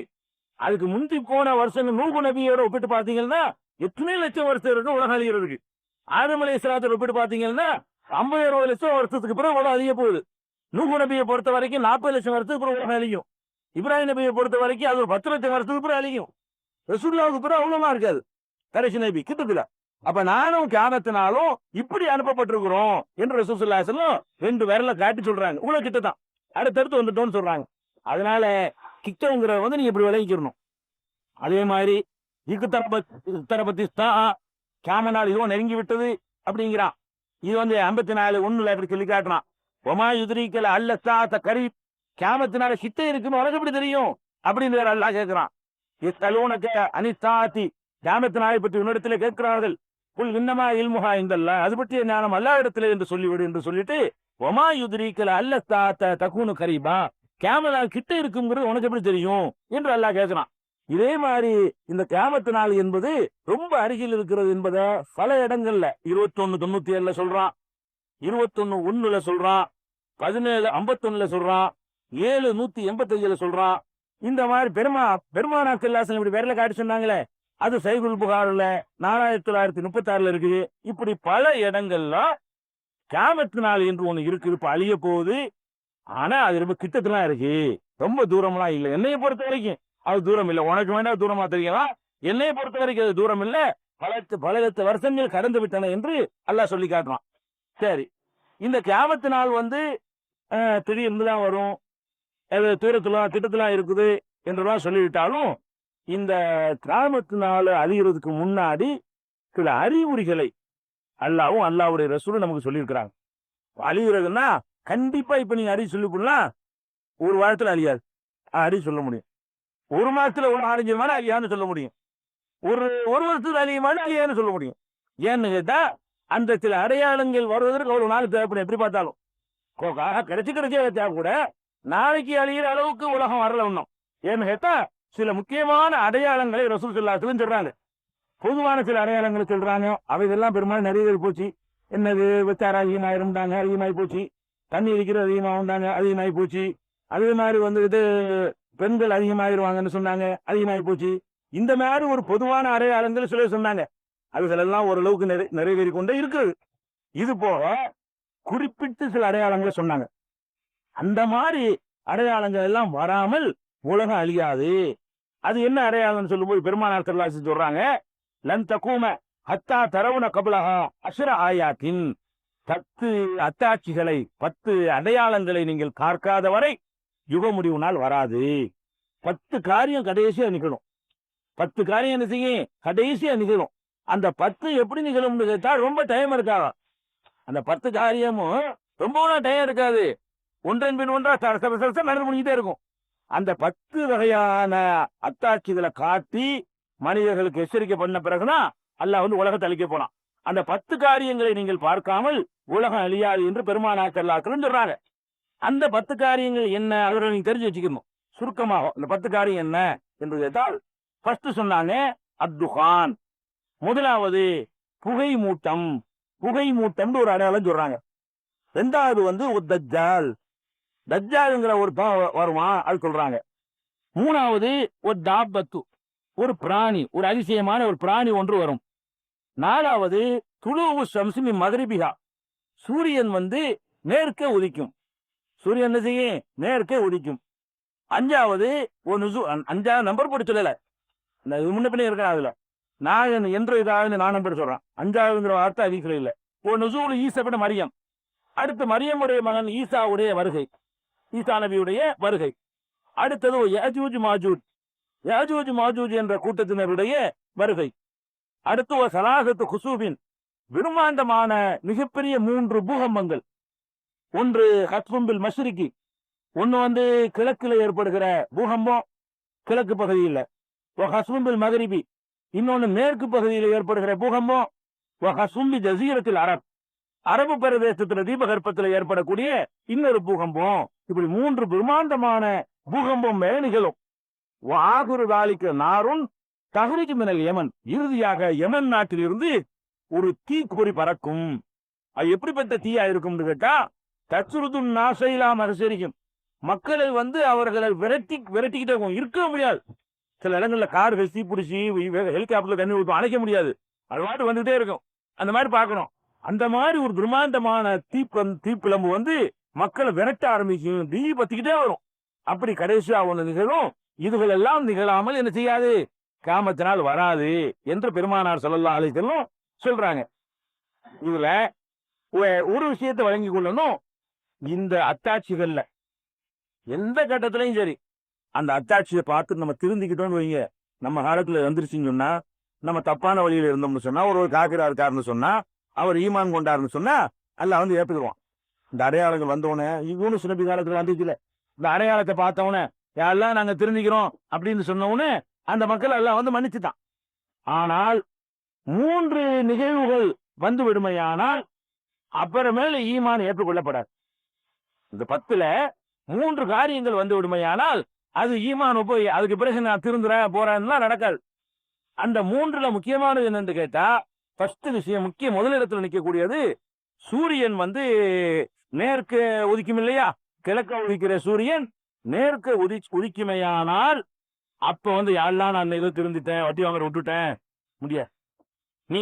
அதுக்கு முந்தி போன வருஷம் நூஹ் நபியோட ஒப்பிட்டு பாத்தீங்கன்னா எத்தனை லட்சம் வருஷம் இருக்கு உலகம் அழிகிறதுக்கு. ஆதம் அலைஹிஸ்ஸலாத்தை ஒப்பிட்டு பாத்தீங்கன்னா 50-60 லட்சம் வருஷத்துக்கு பிறகு உலகம் அழிய போகுது. நூஹ் நபியை பொறுத்த வரைக்கும் 40 லட்சம் வருஷத்துக்கு பிறகு உலகம் அழியும். இப்ராஹிம் நபியை பொறுத்த வரைக்கும் அது ஒரு 10 லட்சம் வருஷத்துக்கு பிறகு அழியும். ரசூலுல்லாஹ்வுக்கு பிறகு அவ்வளவுமா இருக்காது. கடைசி நபி கிட்டத்துல. அப்ப நானும் கியாமத்தினாலும் இப்படி அனுப்பப்பட்டிருக்கிறோம் என்று ரசூல் ஸல்லல்லாஹு அலைஹி வஸல்லம் 2 விரல காட்டி சொல்றாங்க. இவ்வளவு கிட்டதான் அடுத்தடுத்து வந்துட்டோம்னு சொல்றாங்க. அதனால கிட்டங்கிறத வந்து நீங்க இப்படி விளங்கிக்கணும். அதே மாதிரி கியாம நாள் இதுவும் நெருங்கி விட்டது அப்படிங்கிறான். இது வந்து 54:1 அப்படி சொல்லி காட்டுறான். ஒமா யுத்ரீக்கல் அல்ல கரீப், கியாமத்தினால கிட்ட இருக்குன்னு உனக்கு எப்படி தெரியும் அப்படின்னு வேற அல்லாஹ் கேட்கிறான். அனித்தாத்தி, கியாமத்தினாலை பற்றி உன்னிடத்திலே கேட்கிறார்கள். புல் இன்னமா இல்முஹா இந்தல்லாஹ், அது பற்றிய ஞானம் அல்லாஹ் இடத்திலே என்று சொல்லிவிடு என்று சொல்லிட்டு ஒமா யுத்ரீக்கல் அல்ல தகுனு கரீபா, கியாம நாள் கிட்ட இருக்குங்கிறது உனக்கு எப்படி தெரியும் என்று அல்லாஹ் கேட்கிறான். இதே மாதிரி இந்த கியாமத்து நாள் என்பது ரொம்ப அருகில் இருக்கிறது என்பதை பல இடங்கள்ல 21:97 சொல்றான், 21:1 சொல்றான், 17:51 சொல்றான், 7:185 சொல்றான். இந்த மாதிரி பெருமானார் ஸல்லல்லாஹு இப்படி விரல காட்டி சொன்னாங்களே, அது சஹீஹுல் புகாரில 4936 இருக்குது. இப்படி பல இடங்கள்ல கியாமத்து நாள் என்று ஒண்ணு இருக்கு. இப்ப அழிய போகுது. ஆனா அது ரொம்ப கிட்டத்துலாம் இருக்கு, ரொம்ப தூரம்லாம் இல்லை. என்னைய பொறுத்த வரைக்கும் அது தூரம் இல்லை. உனக்கு வேண்டாம் தூரமா தெரியலாம், என்னைய பொறுத்த வரைக்கும் அது தூரம் இல்லை. பல லட்ச வருஷங்கள் கடந்து விட்டன என்று அல்லாஹ் சொல்லி காட்டுறான். சரி, இந்த கியாமத்து நாள் வந்து திடீர்னு தான் வரும், தூரத்துல திட்டத்துல இருக்குது என்றெல்லாம் சொல்லிவிட்டாலும் இந்த கிராமத்தினால அழிகிறதுக்கு முன்னாடி சில அறிகுறிகளை அல்லாவும் அல்லாவுடைய ரசூலும் நமக்கு சொல்லியிருக்கிறாங்க. அழிகிறதுன்னா கண்டிப்பா இப்ப நீங்க அறிவு சொல்லி போடலாம், ஒரு வாரத்துல அழியாது, அறிவு சொல்ல முடியும். ஒரு மாசத்துல ஒரு அழிஞ்சிருமான அழியான்னு சொல்ல முடியும். ஒரு வருஷத்துல அழியுமான அழியான்னு சொல்ல முடியும். ஏன்னு கேட்டா அந்த சில அடையாளங்கள் வருவதற்கு அவ்வளவு நாள் தேவைப்படும். எப்படி பார்த்தாலும் கிடைச்சு வச்சா கூட நாளைக்கு அழிகிற அளவுக்கு உலகம் வரல ஒண்ணும். ஏன்னு கேட்டா சில முக்கியமான அடையாளங்களை ரசூல் ஸல்லல்லாஹு அலைஹி வஸல்லம் சொல்றாங்க. பொதுவான சில அடையாளங்களை சொல்றாங்க, அவைதெல்லாம் பெரும்பாலும் நிறைய பேர் போச்சு. என்னது, வித்தார அதிகமாயிருந்தாங்க, அதிகமாகி போச்சு. தண்ணி இருக்கிறது அதிகமாக வந்தாங்க, அதிகமாகி போச்சு. அதே மாதிரி இது பெண்கள் அதிகமாயிருவாங்கன்னு சொன்னாங்க, அதிகமாகி போச்சு. இந்த மாதிரி ஒரு பொதுவான அடையாளங்கள் சில சொன்னாங்க. அதுகளெல்லாம் ஓரளவுக்கு நிறைவேறி கொண்டே இருக்கிறது. இது போக குறிப்பிட்டு சில அடையாளங்களை சொன்னாங்க. அந்த மாதிரி அடையாளங்கள் எல்லாம் வராமல் உலகம் அழியாது. அது என்ன அடையாளம் சொல்லும்போது பெருமானார் ஸல்லல்லாஹு அலைஹி வஸல்லம் சொல்றாங்க, லன் தகூம ஹத்தா தரவுன கப்லஹா அஷ்ர ஆயாத்தின். 10 அத்தாட்சிகளை 10 அடையாளங்களை நீங்கள் பார்க்காத வரை யுக முடிவு நாள் வராது. 10 காரியம் கடைசியா நிகழும். 10 காரியம் என்ன செய்யும், கடைசியா நிகழும். அந்த 10 எப்படி நிகழும்னு கேட்டா ரொம்ப டைம் இருக்காது. அந்த 10 காரியமும் ரொம்ப டைம் இருக்காது, ஒன்றன் பின் ஒன்றா நடந்து முடிஞ்சிட்டே இருக்கும். அந்த 10 வகையான அத்தாட்சிகளை காட்டி மனிதர்களுக்கு எச்சரிக்கை பண்ண பிறகுதான் அல்லாஹ் உலகத்தை அழிக்க போனான். அந்த 10 காரியங்களை நீங்கள் பார்க்காமல் உலகம் அழியாது என்று பெருமானார் ஸல்லல்லாஹு அலைஹி வஸல்லம் சொல்றாங்க. அந்த 10 காரியங்கள் என்ன, அவர்கள் நீங்க தெரிஞ்சு வச்சுக்கணும். சுருக்கமாக இந்த 10 காரியம் என்ன என்று கேட்டால், ஃபர்ஸ்ட் சொன்னாங்க அத்துகான். முதலாவது புகை மூட்டம். புகை மூட்டம் ஒரு அடையாளம் சொல்றாங்க. ரெண்டாவது தஜ்ஜால். தஜ்ஜால்ங்கிற ஒரு வருமா, அது சொல்றாங்க. மூணாவது ஒரு தாபத்து, ஒரு பிராணி, ஒரு அதிசயமான ஒரு பிராணி ஒன்று வரும். நாலாவது துளுவு ஷம்ஸி மின் மக்ரிபிஹா. சூரியன் நேர்க்கே உதிக்கும். சூரியன் என்ன செய்யும், நேர்க்கே உதிக்கும். அஞ்சாவது அஞ்சாவது நம்பர் போட்டு சொல்லல, முன்ன பின்னே இருக்கா, அதுல நான் என்று இதாவது நான் நம்பர் சொல்றேன். அஞ்சாவதுங்கிற வார்த்தை அதிகம் இல்லை. ஒரு நுசூல் ஈசா மரியம். அடுத்து மரியமுடைய மகன் ஈசாவுடைய வருகை, ஈசா நபியுடைய வருகை. அடுத்தது யாஜூஜ் மாஜூஜ். யாஜூஜ் மாஜூஜ் என்ற கூட்டத்தினருடைய வருகை. அடுத்து ஒரு சலாசத்து குசூபின், விரும்மாண்டமான மிகப்பெரிய 3 பூகம்பங்கள். ஒன்று ஹத்பும்பில் மஷ்ரிகி, ஒன்னு கிழக்கில் ஏற்படுகிற பூகம்பம், கிழக்கு பகுதியில். ஹஸ்பும்பில் மகரிபி, இன்னொன்னு மேற்கு பகுதியில் ஏற்படுகிற பூகம்பம். ஹஸ்பும்பி ஜசீரத்தில் அரபு பிரதேசத்தில் தீபகற்பத்தில் ஏற்படக்கூடிய இன்னொரு பூகம்பம். இப்படி 3 பிரம்மாண்டமான பூகம்பம் மேல நிகழும். ஆகுரு தாலிக்கு நாரும் தஹ்ரிஜ் மினல் யமன். இறுதியாக யமன் நாட்டில் இருந்து ஒரு தீக்குறி பறக்கும். அது எப்படிப்பட்ட தீயா இருக்கும் கேட்டா, தச்சுருதுன் நாசைலா மகசரிக்கும். மக்களை அவர்களை விரட்டிக்கிட்டே இருக்கும், இருக்க முடியாது. சில இடங்கள்ல கார்கள் தீப்பிடிச்சி, ஹெலிகாப்டர்ல தண்ணி ஊற்றும், அணைக்க முடியாது, அது பாட்டு வந்துட்டே இருக்கும். அந்த மாதிரி பார்க்கணும். அந்த மாதிரி ஒரு பிரம்மாண்டமான தீப்பிழம்பு மக்களை விரட்ட ஆரம்பிக்கும், தீ பத்திக்கிட்டே வரும். அப்படி கடைசியா ஒன்று நிகழும். இதுகள் எல்லாம் நிகழாமல் என்ன செய்யாது, கியாமத்தினால் வராது என்று பெருமானார் ஸல்லல்லாஹு அலைஹி வஸல்லம் சொல்றாங்க. இதுல ஒரு விஷயத்தை வழங்கி கொள்ளணும். இந்த அத்தாட்சிகள்ல எந்த கட்டத்திலையும் சரி, அந்த அத்தாட்சியை பார்த்து நம்ம திருந்திக்கிட்டோம்னு வைங்க, நம்ம காலத்துல வந்துருச்சுன்னு சொன்னா, நம்ம தப்பான வழியில இருந்தோம்னு சொன்னா, ஒரு காக்கிரா இருக்காருன்னு சொன்னா, அவர் ஈமான் கொண்டாருன்னு சொன்னா அல்லாஹ் ஏற்றுக்குவான். இந்த அடையாளங்கள் வந்தவனே, யூனுஸ் நபி காலத்துல வந்துச்சுல, இந்த அடையாளத்தை பார்த்தவனே யாரெல்லாம் நாங்க திருந்திக்கிறோம் அப்படின்னு சொன்னவனே அந்த மக்கள் எல்லாம் மன்னிச்சுட்டான். ஆனால் 3 நிகழ்வுகள் வந்து விடுமையானால் அப்புறமேல ஈமான் ஏற்றுக்கொள்ளப்படாது. இந்த 10ல 3 காரியங்கள் வந்து விடுமையானால் அது ஈமான் போய் அதுக்கு பிறகு நான் திருந்துறேன் போறேன்னா நடக்காது. அந்த 3ல முக்கியமானது என்னன்னு கேட்டா, ஃபர்ஸ்ட் விஷயம், முதலிடத்துல நிற்கக்கூடியது சூரியன் நேர்க்கு உதிக்கும் இல்லையா, கிழக்க உதிக்கிற சூரியன் நேர்க்கு உதிக்குமையானால் அப்ப யாரெல்லாம் நான் ஏதோ திருந்திட்டேன், வட்டி வாங்குற விட்டுட்டேன் முடியாது. நீ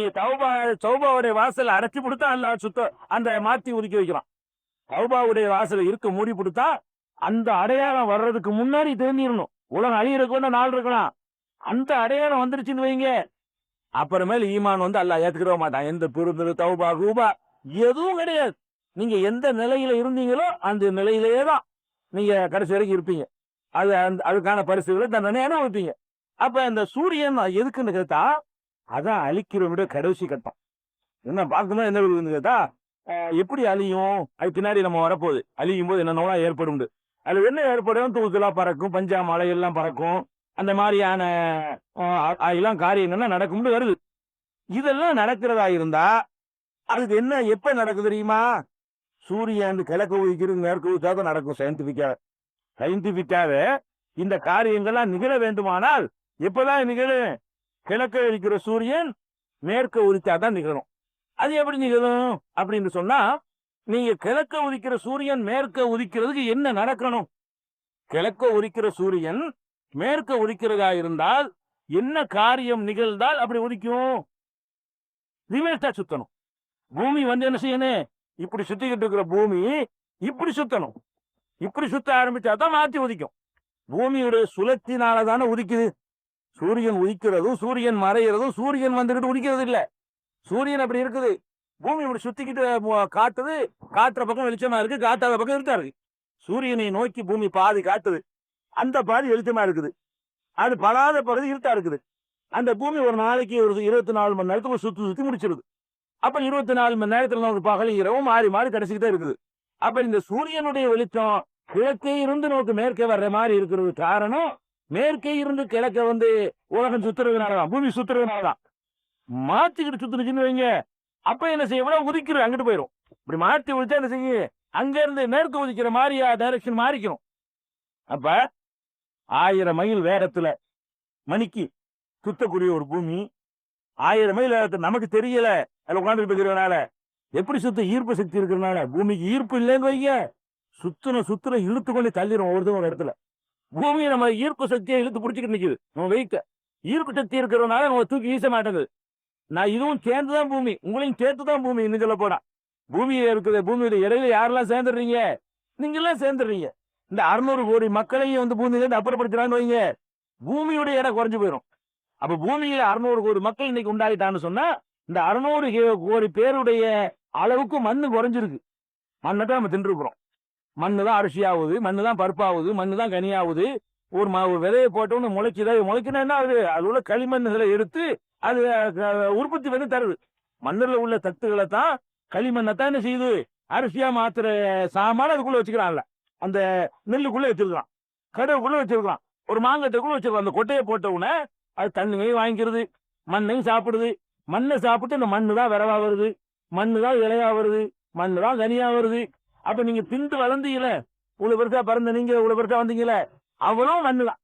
தௌபாவுடைய வாசல் அடைச்சி கொடுத்தா அல்ல சுத்த அந்த மாத்தி ஒதுக்கி வைக்கிறான். தௌபாவுடைய வாசல் இருக்க மூடி கொடுத்தா அந்த அடையாளம் வர்றதுக்கு முன்னாடி தெரிஞ்சிடணும். உலகம் அழியிறதுக்கு நாள் இருக்கலாம். அந்த அடையாளம் வந்துருச்சுன்னு வைங்க, அப்புறமேல ஈமான் அல்ல ஏத்துக்கிற மாட்டான். எந்த பெருந்தரு தௌபா ரூபா எதுவும் கிடையாது. நீங்க எந்த நிலையில இருந்தீங்களோ அந்த நிலையிலேயே தான் நீங்க கடைசி வரைக்கும் இருப்பீங்க. அதுக்கான பரிசுகளை தண்டனை அனுபவிப்பீங்க. அப்ப இந்த சூரியன் எதுக்குன்னு கேட்டா அதான் அழிக்கிறவங்க கடைசி கட்டம். என்ன பார்க்கணும் என்ன இருக்குன்னு கேட்டா எப்படி அழியும், அது பின்னாடி நம்ம வரப்போகுது. அழியும் போது என்னென்னலாம் ஏற்படும், அது என்ன ஏற்படும், தூக்கலா பறக்கும், பஞ்சா மலை எல்லாம் பறக்கும், அந்த மாதிரியான எல்லாம் காரியங்கள்லாம் நடக்கும்னு வருது. இதெல்லாம் நடக்கிறதா இருந்தா அதுக்கு என்ன எப்ப நடக்கும் தெரியுமா? சூரியன் கிழக்கு உதிக்கிறது மேற்கு உதிக்காக நடக்கும். சயின்டிபிக்காக இந்த காரியங்கள்லாம் நிகழ வேண்டுமானால் எப்பதான் நிகழும்? கிழக்கு இருக்கிற சூரியன் மேற்க உதித்தாதான் நிகழும். அது எப்படி நிகழும் அப்படின்னு சொன்னா, நீங்க கிழக்க உதிக்கிற சூரியன் மேற்க உதிக்கிறதுக்கு என்ன நடக்கணும்? கிழக்க உதிக்கிற சூரியன் மேற்க உதிக்கிறதா இருந்தால் என்ன காரியம் நிகழ்ந்தால் அப்படி உதிக்கும்? ரிவர்ஸா சுத்தணும். பூமி வந்து என்ன செய்யணும்? இப்படி சுத்திக்கிட்டு இருக்கிற பூமி இப்படி சுத்தணும். இப்படி சுத்த ஆரம்பிச்சாதான் மாத்தி உதிக்கும். பூமியுடைய சுழற்சினாலதானே உதிக்குது. சூரியன் உதிக்கிறதும் சூரியன் மறைகிறதும் சூரியன் வந்துகிட்டு உதிக்கிறது இல்ல. சூரியன் அப்படி இருக்குது, பூமி இப்படி சுத்திக்கிட்டு காட்டுது. காட்டுற பக்கம் வெளிச்சமா இருக்கு, காட்டாத பக்கம் இருட்டா இருக்கு. சூரியனை நோக்கி பூமி பாதி காட்டுது, அந்த பாதி வெளிச்சமா இருக்குது. அது படாத பகுதி இருட்டா இருக்குது. அந்த பூமி ஒரு நாளைக்கு ஒரு 24 மணி நேரத்துக்கு சுத்தி சுத்தி முடிச்சிருது. அப்ப 24 மணி நேரத்துல ஒரு பகல் இரவும் மாறி மாறி கிடைச்சிக்கிட்டே இருக்குது. அப்ப இந்த சூரியனுடைய வெளிச்சம் கிழக்கே இருந்து நோக்கு மேற்கே வர்ற மாதிரி இருக்கிறது காரணம், மேற்கே இருந்து கிழக்க வந்து உலகம் சுத்துறதுனாலதான், பூமி சுத்துறதுனாலதான். மாத்திக்கிட்டு சுத்துனுச்சுன்னு வைங்க, அப்ப என்ன செய்ய உதிக்கிறது அங்கிட்டு போயிடும். இப்படி மாற்றி உதிச்சா என்ன செய்ய, அங்க இருந்து மேற்கு உதிக்கிற மாதிரி டைரக்ஷன் மாறிக்கணும். அப்ப 1000 மைல் வேகத்துல மணிக்கு சுத்தக்கூடிய ஒரு பூமி 1000 மைல் வேகத்துல நமக்கு தெரியல, அதுல உட்காந்துட்டு இருக்கிறதுனால. எப்படி சுத்த? ஈர்ப்பு சக்தி இருக்கிறதுனால. பூமிக்கு ஈர்ப்பு இல்லைன்னு வைங்க, சுத்துன இழுத்து கொண்டு தள்ளிடும் ஒரு இடத்துல. பூமியை நம்ம ஈர்ப்பு சக்தியை இழுத்து பிடிச்சிக்கிட்டு நிக்குது. நம்ம வெயிட்ட ஈர்ப்பு சக்தி இருக்கிறதுனால நம்ம தூக்கி வீச மாட்டேங்குது. நான் இதுவும் சேர்ந்துதான் பூமி, உங்களையும் சேர்த்துதான் பூமி. இன்னும் சொல்ல போனா பூமியில இருக்குது, பூமியோட இடையில யாரெல்லாம் சேர்ந்துடுறீங்க? நீங்க எல்லாம் சேர்ந்துடுறீங்க. இந்த 600 கோடி மக்களையும் வந்து பூமியில அப்புறப்படுத்துறான்னு வைங்க, பூமியுடைய இடம் குறைஞ்சு போயிடும். அப்ப பூமியில 600 கோடி மக்கள் இன்னைக்கு உண்டாயிட்டான்னு சொன்னா, இந்த 600 கோடி பேருடைய அளவுக்கு மண்ணு குறைஞ்சிருக்கு. மண்ணை தான் நம்ம தின்றுக்கிறோம். மண்ணு தான் அரிசி ஆகுது, மண்ணு தான் பருப்பாகுது, மண்ணு தான் கனியாகுது. ஒரு விதையை போட்டோன்னு முளைக்குன்னா என்ன ஆகுது? அது உள்ள களிமண்ணுகளை எடுத்து அது உற்பத்தி வந்து தருது. மண்ணில் உள்ள தட்டுகளை தான், களிமண்ணை தான் என்ன செய்யுது? அரிசியா மாத்திர சாமான அதுக்குள்ள வச்சுக்கிறான்ல, அந்த நெல்லுக்குள்ள வச்சிருக்கான், கடவுக்குள்ள வச்சிருக்கான், ஒரு மாங்கட்டுக்குள்ள வச்சிருக்கான். அந்த கொட்டையை போட்ட உடனே அது தண்ணியையும் வாங்கிக்கிறது, மண்ணையும் சாப்பிடுது. மண்ணை சாப்பிட்டு இந்த மண்ணு தான் விரவா வருது, மண்ணு தான் இலையா வருது, மண்ணு தான் கனியா வருது. அப்ப நீங்க திண்டு வளர்ந்தீங்கள, இவ்வளவு பெருசா பிறந்த நீங்க இவ்வளவு பெருசா வந்தீங்களே, அவ்வளவு மண்ணு தான்.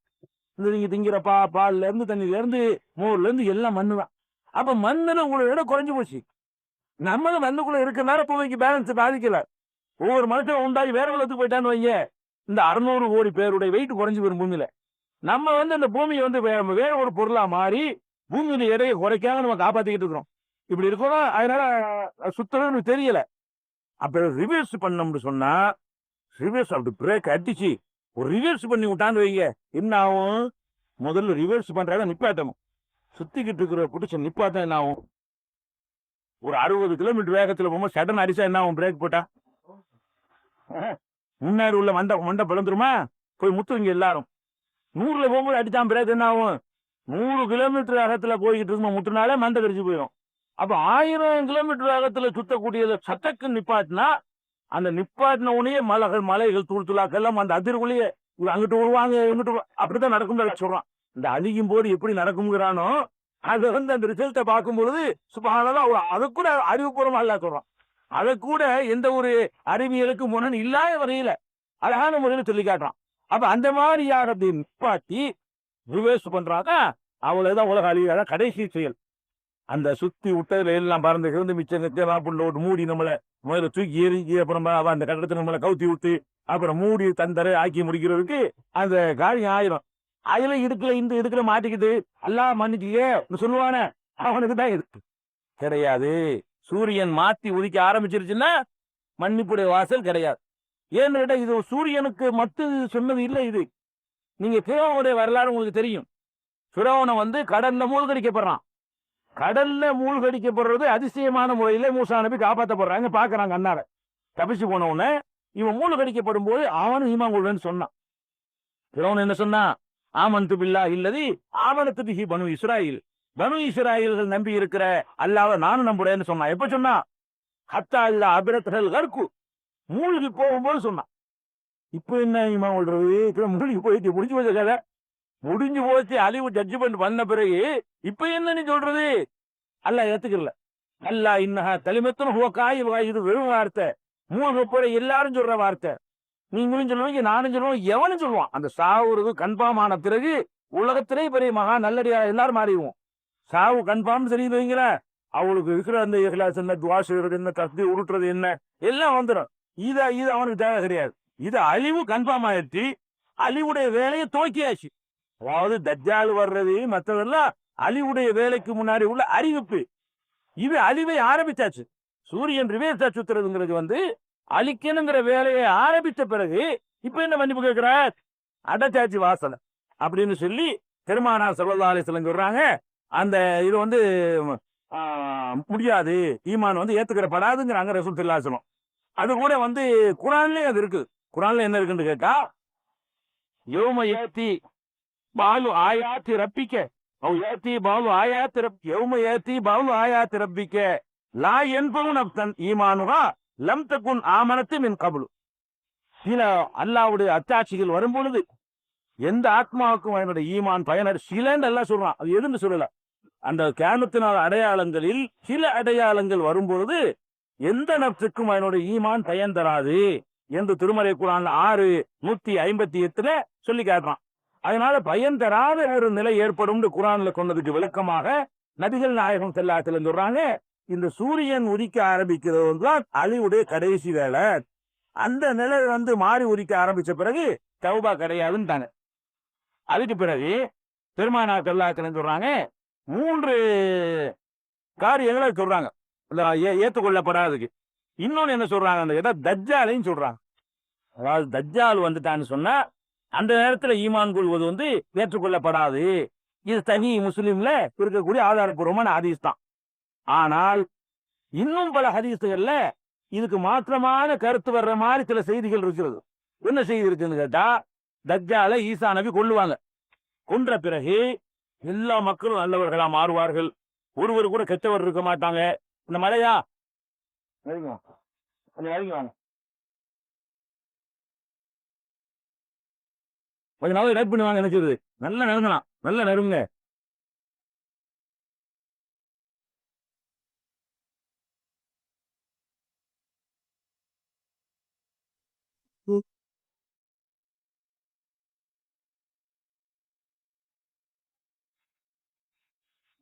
இந்த நீங்க திங்கிற பால்ல இருந்து, தண்ணியில இருந்து, மோர்ல இருந்து எல்லாம் மண்ணு தான். அப்ப மண்ணுல உங்களோட இடம் குறைஞ்சு போச்சு. நம்மளும் மண்ணுக்குள்ள இருக்கிறனால பூமிக்கு பேலன்ஸ் பாதிக்கல. ஒவ்வொரு மனுஷன் உண்டாகி வேற உலகத்துக்கு போயிட்டான்னு வைங்க, இந்த 600 கோடி பேருடைய வெயிட் குறைஞ்சு போயிடும் பூமியில. நம்ம வந்து அந்த பூமியை வந்து வேற ஒரு பொருளா மாறி பூமியுடைய எடையை குறைக்காம நம்ம காப்பாத்திக்கிட்டு இருக்கிறோம். இப்படி இருக்கணும். அதனால சுத்தம் தெரியல. அப்ப ரிவர்ஸ் பண்ணோம்னு சொன்னா, ரிவர்ஸ் அப்படி பிரேக் அடிச்சு ஒரு ரிவர்ஸ் பண்ணி விட்டான்னு வைங்க, என்ன ஆகும்? முதல்ல ரிவர்ஸ் பண்றாங்க நிப்பாட்டணும். சுத்திக்கிட்டு இருக்கிற பிடிச்ச நிப்பாட்டம் என்ன ஆகும்? ஒரு 60 கிலோமீட்டர் வேகத்துல போகும்போது சடன் அடிச்சா என்ன ஆகும்? பிரேக் போட்டா முன்னாடி உள்ள மண்டை பிளந்துருமா? போய் முத்துவீங்க எல்லாரும். 100ல போகும்போது அடிச்சான் பிரேக் என்ன ஆகும்? 100 கிலோமீட்டர் வேகத்துல போய்கிட்டு இருக்கும்போது முட்டுனாலே மண்டை கடிச்சு போயிடும். அப்ப 1000 கிலோமீட்டர் வேகத்துல சுத்தக்கூடியதை சட்டக்கு நிப்பாட்டினா, அந்த நிப்பாட்டின உடனே மலைகள் தூள்துளாக்கெல்லாம் அந்த அதிர்வுலயே அங்கிட்டு வருவாங்க, இங்கிட்டு அப்படித்தான் நடக்கும் சொல்றான். இந்த அழியும் போது எப்படி நடக்கும்ங்கிறானோ அதை வந்து அந்த ரிசல்ட்டை பார்க்கும் பொழுது சுபஹானல்லாஹ், அதை கூட அறிவுபூர்வமா அல்ல சொல்றான். அதை கூட எந்த ஒரு அறிவியலுக்கு முரண் இல்லாத வரையில அழகான முறையில சொல்லி காட்டுறான். அப்ப அந்த மாதிரியாக அப்படி நிப்பாட்டி ரிவர்ஸ் பண்றாங்க. அவ்வளவுதான் உலக அழியாத கடைசி செயல். அந்த சுத்தி விட்டதுல எல்லாம் பறந்து மிச்சம் புள்ள விட்டு மூடி நம்மளை முதல்ல தூக்கி எரிஞ்சு, அப்புறம் அந்த கட்டத்தை நம்மளை கவுத்தி விட்டு அப்புறம் மூடி தந்தரை ஆக்கி முடிக்கிறதுக்கு அந்த காரியம் ஆயிரும். அதுல இடுக்கல மாட்டிக்கிட்டு எல்லாம் மன்னிச்சுக்கே சொல்லுவானே, அவனுக்கு தான் இருக்கு கிடையாது. சூரியன் மாத்தி உதிக்க ஆரம்பிச்சிருச்சுன்னா மன்னிப்புடைய வாசல் கிடையாது. ஏன்னு கேட்டா இது சூரியனுக்கு மட்டும் சொன்னது இல்லை. இது நீங்க பிறவுடைய வரலாறு உங்களுக்கு தெரியும். பிறவனை வந்து கடல்ல மூழ்கடிக்கப்படுறான். கடல்ல மூழ்கடிக்கப்படுறது அதிசயமான முறையில மூசா நபி காப்பாற்றப்படுறாங்க, பாக்குறாங்க அண்ணார. தப்பிச்சு போன உடனே இவன் மூழ்கடிக்கப்படும் போது அவனும் ஈமான் கொள்வேன்னு சொன்னான். ஃபிரௌன் என்ன சொன்னா, ஆமன்து பில்லாஹி இல்லதி ஆமனத் பிஹி பனு இஸ்ராயில், பனு இஸ்ராயல்கள் நம்பி இருக்கிற அல்லாஹ்வை நானும் நம்புறேன்னு சொன்னான். எப்ப சொன்னா? ஹத்தா இல்ல அபிரத்ஹல் கர்கு, மூழ்கி போகும்போது சொன்னான். இப்ப என்ன இமாம் சொல்றது? இப்ப மூழ்கி போயிட்டு முடிஞ்சு போச்ச கதை, முடிஞ்சு போச்சு. அழிவு ஜட்ஜ்மெண்ட் பண்ண பிறகு இப்ப என்ன நீ சொல்றது? அல்லாஹ் ஏத்துக்கல. அல்லா இன்னஹா கலிமத்துன் ஹுவ காயில், இது வெறும் வார்த்தை, மூழ்க போற எல்லாரும் சொல்ற வார்த்தை. நீங்களும் சொல்லுவீங்க, நானும் சொல்லுவோம், எவனும் சொல்லுவான். அந்த சாவுறது கன்ஃபார்ம் ஆன பிறகு உலகத்திலே பெரிய மகா நல்லடியா எல்லாரும் மாறிடுவோம். சாவு கன்ஃபார்ம் சரி வைங்களேன், அவளுக்கு இருக்கிற அந்த இஹ்லாஸ் என்ன, துவா செய்யறது என்ன, தஸ்பீ உருட்டுறது என்ன, எல்லாம் வந்துடும். இது அவனுக்கு தேவை கிடையாது. இது அழிவு கன்ஃபார்ம் ஆயிடுச்சு, அழிவுடைய வேலையை துவக்கியாச்சு. அதாவது தஜ்ஜால் வர்றது மற்றதெல்லாம் அழிவுடைய வேலைக்கு முன்னாடி உள்ள அறிவிப்பு. இது அழிவை ஆரம்பிச்சாச்சு. சூரியன் ரிவேர்ஸா சுத்துறதுங்கிறது அழிக்கணுங்கிற வேலையை ஆரம்பித்த பிறகு இப்ப என்ன மன்னிப்பு கேட்கிறார்? அடைச்சாச்சு வாசலை அப்படின்னு சொல்லி பெருமானார் ஸல்லல்லாஹு அலைஹி வஸல்லம் சொல்றாங்க. அந்த இது முடியாது, ஈமான் ஏத்துக்கிறப்படாதுங்கிறாங்க ரசூல் ஸல்லல்லாஹு அலைஹி வஸல்லம். அது கூட குர்ஆன்லயே அது இருக்கு. குர்ஆன்ல என்ன இருக்குன்னு கேட்டா, யௌம யாத்தி பாலு ஆயாத்தி ரப்பிக்க அவ் யாத்தி பாலு ஆயாத்தி ரப் யௌம யாத்தி பாலு ஆயாத்தி ரப்பிக்க லா யன்ஃபஉ நஃப்ஸன் ஈமானுஹா லம் தகுன் ஆமனத் மின் கப்லு. சில அல்லாஹ்வுடைய அத்தாட்சிகள் வரும் பொழுது எந்த ஆத்மாவுக்கும் அவனுடைய ஈமான் பயனர் சிலன்னு எல்லாம் சொல்றான். அது எதுன்னு சொல்லல. அந்த கியாமத்தினால் அடையாளங்களில் சில அடையாளங்கள் வரும்பொழுது எந்த நப்சுக்கும் அவனுடைய ஈமான் பயன் தராது என்று திருமறை குர்ஆன்ல 6:158 சொல்லி காட்டுறான். அதனால பயன் தராத ஒரு நிலை ஏற்படும் குர்ஆன்ல சொன்னதுக்கு விளக்கமாக நபிகள் நாயகம் ஸல்லல்லாஹு அலைஹி வஸல்லம் சொல்றாங்க, இந்த சூரியன் உதிக்க ஆரம்பிக்கிறது தான் அழிவுடைய கடைசி வேலை. அந்த நிலை மாறி உதிக்க ஆரம்பிச்ச பிறகு தௌபா கிடையாதுன்னு. அதுக்கு பிறகு பெருமானார் ஸல்லல்லாஹு அலைஹி வஸல்லம் சொல்றாங்க, 3 காரியங்களை சொல்றாங்க ஏற்றுக்கொள்ளப்படாததுக்கு. இன்னொன்னு என்ன சொல்றாங்க? தஜ்ஜாலையும் சொல்றாங்க. அதாவது தஜ்ஜால் வந்துட்டான்னு சொன்னா அந்த நேரத்துல ஈமான் கொள்வது ஏற்றுக்கொள்ளப்படாது. இது தனி முஸ்லிம்ல இருக்கக்கூடிய ஆதாரப்பூர்வமான ஹதீஸ் தான். ஆனால் இன்னும் பல ஹதீஸ்கள்ல இதுக்கு மாற்றமான கருத்து வர்ற மாதிரி சில செய்திகள் இருக்கிறது. என்ன செய்தி இருக்குன்னு கேட்டா, தஜ்ஜாலை ஈசா நபி கொல்லுவாங்க. கொன்ற பிறகு எல்லா மக்களும் நல்லவர்களா மாறுவார்கள், ஒருவர் கூட கெட்டவர் இருக்க மாட்டாங்க. இந்த மலையா வாங்க, கொஞ்ச நாள் டைப் பண்ணுவாங்க. நினைச்சது நல்லா நெருங்கலாம், நல்லா நெருங்க.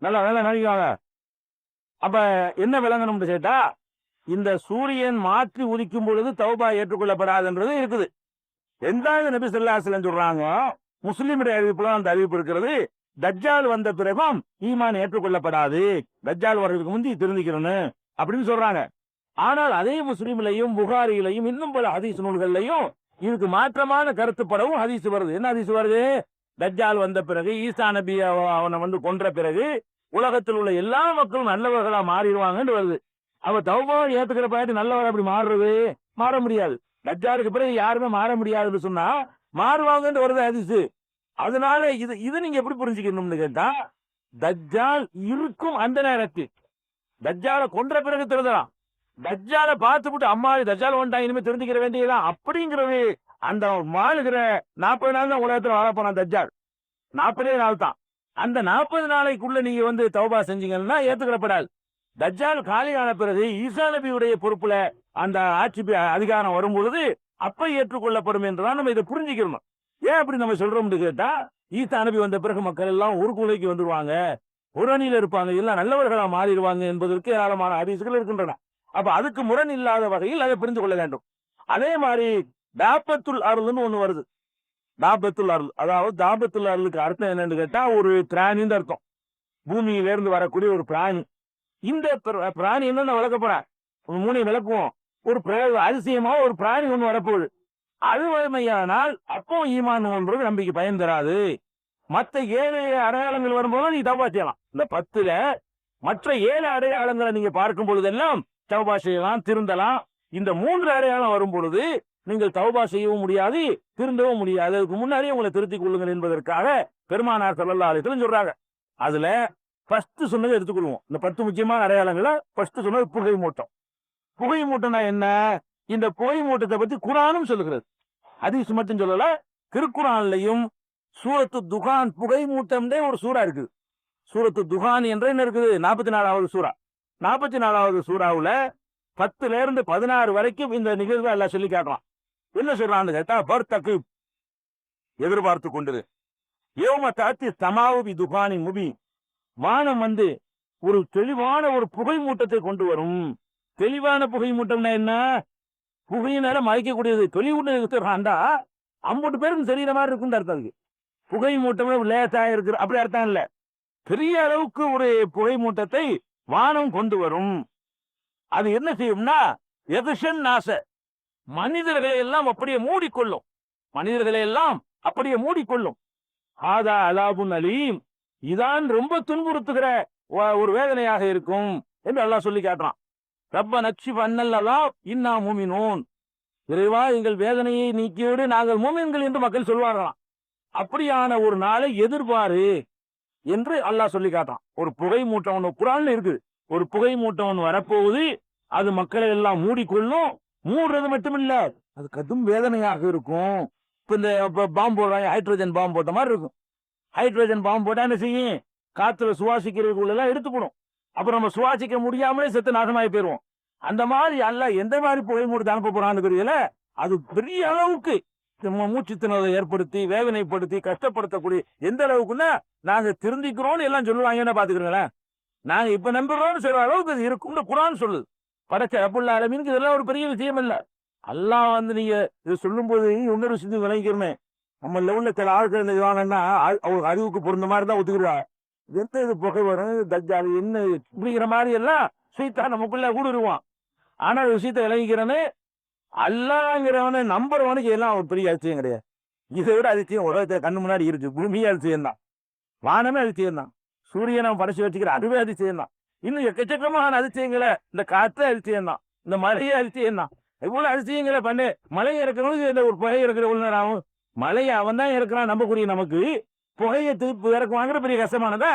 நல்லா நல்லா நடிக்காங்க. அப்ப என்ன விளங்கணும்னு கேட்டா, இந்த சூரியன் மாற்றி உதிக்கும் பொழுது தௌபா ஏற்றுக்கொள்ளப்படாதுன்றது இருக்குது. எந்தாவது நபி ஸல்லல்லாஹு அலைஹி வஸல்லம் சொல்றாங்க, முஸ்லிமுடைய அறிவிப்புல அந்த அறிவிப்பு இருக்கிறது, தஜ்ஜால் வந்த பிறகும் ஈமான் ஏற்றுக்கொள்ளப்படாது, தஜ்ஜால் வர்றதுக்கு முந்தி திருந்திக்கிறன்னு அப்படின்னு சொல்றாங்க. ஆனால் அதே முஸ்லிம்லையும் புகாரிலையும் இன்னும் பல ஹதீஸ் நூல்கள்லையும் இதுக்கு மாற்றமான கருத்துப்படவும் ஹதீஸ் வருது. என்ன ஹதீஸ் வருது? தஜ்ஜால் வந்த பிறகு ஈசா நபி அவனை கொன்ற பிறகு உலகத்தில் உள்ள எல்லா மக்களும் நல்லவர்களா மாறிடுவாங்கன்னு வருது. அவ தௌபா ஏத்துக்கிற பாட்டு நல்லவர் அப்படி மாற முடியாது. தஜ்ஜாலுக்கு பிறகு யாருமே மாற முடியாதுன்னு சொன்னா மாறுவாங்கன்னு வருது ஹதீஸ். அதனால இது நீங்க எப்படி புரிஞ்சுக்கணும்னு கேட்டா, தஜ்ஜால் இருக்கும் அந்த நேரத்தில், தஜ்ஜாலை கொன்ற பிறகு திருந்தலாம். தஜ்ஜாலை பார்த்துவிட்டு அம்மா தஜ்ஜால் வந்துட்டாங்க இனிமே தெரிஞ்சுக்கிற வேண்டியதான் அப்படிங்கிறது அந்த மாளுகிற 40 நாள் தான் உலகத்துல வாழப்போனான் தஜ்ஜால். 40 நாள் தான். அந்த 40 நாளைக்குள்ள நீங்க தௌபா செஞ்சீங்கன்னா ஏத்துக்கப்படாது. தஜ்ஜால் காலியான பிறகு ஈசா நபியுடைய பொறுப்புல அந்த ஆட்சி அதிகாரம் வரும்பொழுது அப்ப ஏற்றுக்கொள்ளப்படும் என்றுதான் நம்ம இதை புரிஞ்சுக்கணும். ஏன் அப்படி நம்ம சொல்றோம்னு கேட்டா, ஈசா நபி வந்த பிறகு மக்கள் எல்லாம் ஒரு குலைக்கு வந்துருவாங்க, ஒரு அணியில இருப்பாங்க, எல்லாம் நல்லவர்களா மாறிடுவாங்க என்பதற்கு ஏராளமான ஹதீஸ்கள் இருக்கின்றன. அப்ப அதுக்கு முரண் இல்லாத வகையில் அதை புரிந்து கொள்ள வேண்டும். அதே மாதிரி தாபத்துல் அருள்னு ஒண்ணு வருது. தாபத்துல் அருள், அதாவது தாபத்துல் அருளுக்கு அர்த்தம் என்னன்னு கேட்டா, ஒரு பிராணின்னு அர்த்தம். பூமியில இருந்து வரக்கூடிய ஒரு பிராணி. இந்த பிராணி என்னன்னு விளக்கப்பட 3 விளக்குவோம். ஒரு அதிசயமா ஒரு பிராணி ஒண்ணு வரப்போகுது. அது வறுமையானால் அப்போ ஈமான் ஒன்றது நம்பிக்கை பயன் தராது. மற்ற 7 அடையாளங்கள் வரும்போது நீ தௌபா செய்யலாம். இந்த 10ல மற்ற 7 அடையாளங்களை நீங்க பார்க்கும் பொழுதெல்லாம் தௌபா செய்யலாம், திருந்தலாம். இந்த 3 அடையாளம் வரும் பொழுது நீங்கள் தௌபா செய்யவும் முடியாது, திருந்தவும் முடியாது. அதுக்கு முன்னாடியே உங்களை திருத்திக் கொள்ளுங்கள் என்பதற்காக பெருமானார் ஸல்லல்லாஹு அலைஹி வஸல்லம் சொல்றாங்க. அதுல ஃபர்ஸ்ட் சொன்னதை எடுத்துக்கொள்வோம். இந்த 10 முக்கியமான அடையாளங்களை ஃபர்ஸ்ட் சொன்னது புகை மூட்டம். புகை மூட்டம்னா என்ன? இந்த புகை மூட்டத்தை பத்தி குர்ஆனும் சொல்லுகிறது. ஹதீஸ் மட்டும் சொல்லல, திருக்குர்ஆன்லயும் சூரத்து துகான் புகை மூட்டம்னே ஒரு சூரா இருக்குது. சூரத்து துகான் என்ற என்ன இருக்குது? 44வது சூரா. 44வது சூறாவுல 10ல இருந்து 16 வரைக்கும் இந்த நிகழ்வை எல்லாம் சொல்லி காட்டலாம். என்ன சொல்றான்னு கேட்டா, பர்தக்கு எதிர்பார்த்து கொண்டிரு, யௌம தாத்தி தமாவு பி துகானின் முபீன், வானம் வந்து ஒரு தெளிவான ஒரு புகை மூட்டத்தை கொண்டு வரும். தெளிவான புகை மூட்டம்னா என்ன? புகையினால மறைக்கக்கூடியது. தெளிவுண்டா அம்பட்டு பேருக்கு தெரியுற மாதிரி இருக்கும் அர்த்தம். அதுக்கு புகை மூட்டம் லேசா இருக்கு அப்படி அர்த்தம் இல்ல. பெரிய அளவுக்கு ஒரு புகை மூட்டத்தை வானம் கொண்டு வரும். அது என்ன செய்யும்னா, எகுஷன் நாச, மனிதர்களை எல்லாம் அப்படியே மூடிக்கொள்ளும். மனிதர்களை எல்லாம் அப்படியே மூடிக்கொள்ளும். ஆதா அலாபுன் அலீம், இதான் ரொம்ப துன்புறுத்துகிற ஒரு வேதனையாக இருக்கும் என்று அல்லாஹ் சொல்லி காட்டுறான். ரப்ப நக்ஷிப் அன்னல்லலாம் இன்னா மூமினூன், இறைவா எங்கள் வேதனையை நீக்கியோடு நாங்கள் மூமின்கள் என்று மக்கள் சொல்வார்களாம். அப்படியான ஒரு நாளை எதிர்பாரு என்று அல்லாஹ் சொல்லி காட்டுறான். ஒரு புகை மூட்டம் ஒன்று குர்ஆன்ல இருக்கு. ஒரு புகை மூட்டம் ஒன்று வரப்போகுது, அது மக்களை எல்லாம் மூடிக்கொள்ளும். மூடுறது மட்டுமில்ல, அது கடும் வேதனையாக இருக்கும். இப்ப இந்த பாம்பு போடுறாங்க, ஹைட்ரஜன் பாம்பு போட்ட மாதிரி இருக்கும். ஹைட்ரஜன் பாம்பு போட்டா என்ன செய்யும்? காத்துல சுவாசிக்கிறதுக்குள்ள எல்லாம் எடுத்து போடும். அப்புறம் நம்ம சுவாசிக்க முடியாமலே செத்து நாசமாகி போயிருவோம். அந்த மாதிரி அல்லாஹ் எந்த மாதிரி புகை மூட்டத்தை அனுப்ப போறான்னு தெரியல. அது பெரிய அளவுக்கு மூச்சு திணறலை ஏற்படுத்தி வேதனைப்படுத்தி கஷ்டப்படுத்தக்கூடிய எந்த அளவுக்குன்னா, நாங்க திருந்திக்கிறோம்னு எல்லாம் சொல்லுவாங்க. பாத்துக்கிறீங்களேன், நாங்க இப்ப நம்புறோம்னு சொல்ற அளவுக்கு அது இருக்கும்னு குர்ஆன் சொல்லுது. படைச்ச ரப்புல் ஆலமீனுக்கு இதெல்லாம் ஒரு பெரிய விஷயம் இல்ல. அல்லாஹ் வந்து நீங்க இது சொல்லும் போது இன்னொரு விஷயத்தை விளங்கிக்கிறேன். நம்ம லெவல்ல சில ஆட்கள் இதாங்கன்னா அவங்க அறிவுக்கு பொருந்த மாதிரி தான் ஒத்துக்கிறா. எந்த இது புகை வரும், தஜ்ஜால் என்ன இப்படிங்கிற மாதிரி எல்லாம் சைத்தான் நமக்குள்ள ஊடுருவான். ஆனா விஷயத்தை விளங்கிக்கிறேன்னு, அல்லாங்கிறவனை நம்புறவனுக்கு எல்லாம் ஒரு பெரிய அதிசயம் கிடையாது. இதை விட அதிசயம் உலகத்தை கண்ணு முன்னாடி இருக்கு. பூமியே அதிசயம் தான், வானமே அதிசயம் தான், சூரியனை படைச்சு வச்சுக்கிற அதுவே அதிசயம் தான். இன்னும் எக்கச்சக்கமான அதிசயங்களை, இந்த காற்று அதிசயம் தான், இந்த மலையே அதிசயம் தான். இவ்வளவு அதிசயங்களை பண்ணு. மலையை இறக்கணும், ஒரு புகை இறக்குற உள்ள ஆகும். மலையை அவன் தான் இறக்குறான் நம்பக்கூடிய நமக்கு, புகையை திருப்பி இறக்குவாங்கிற பெரிய கஷ்டமானதா?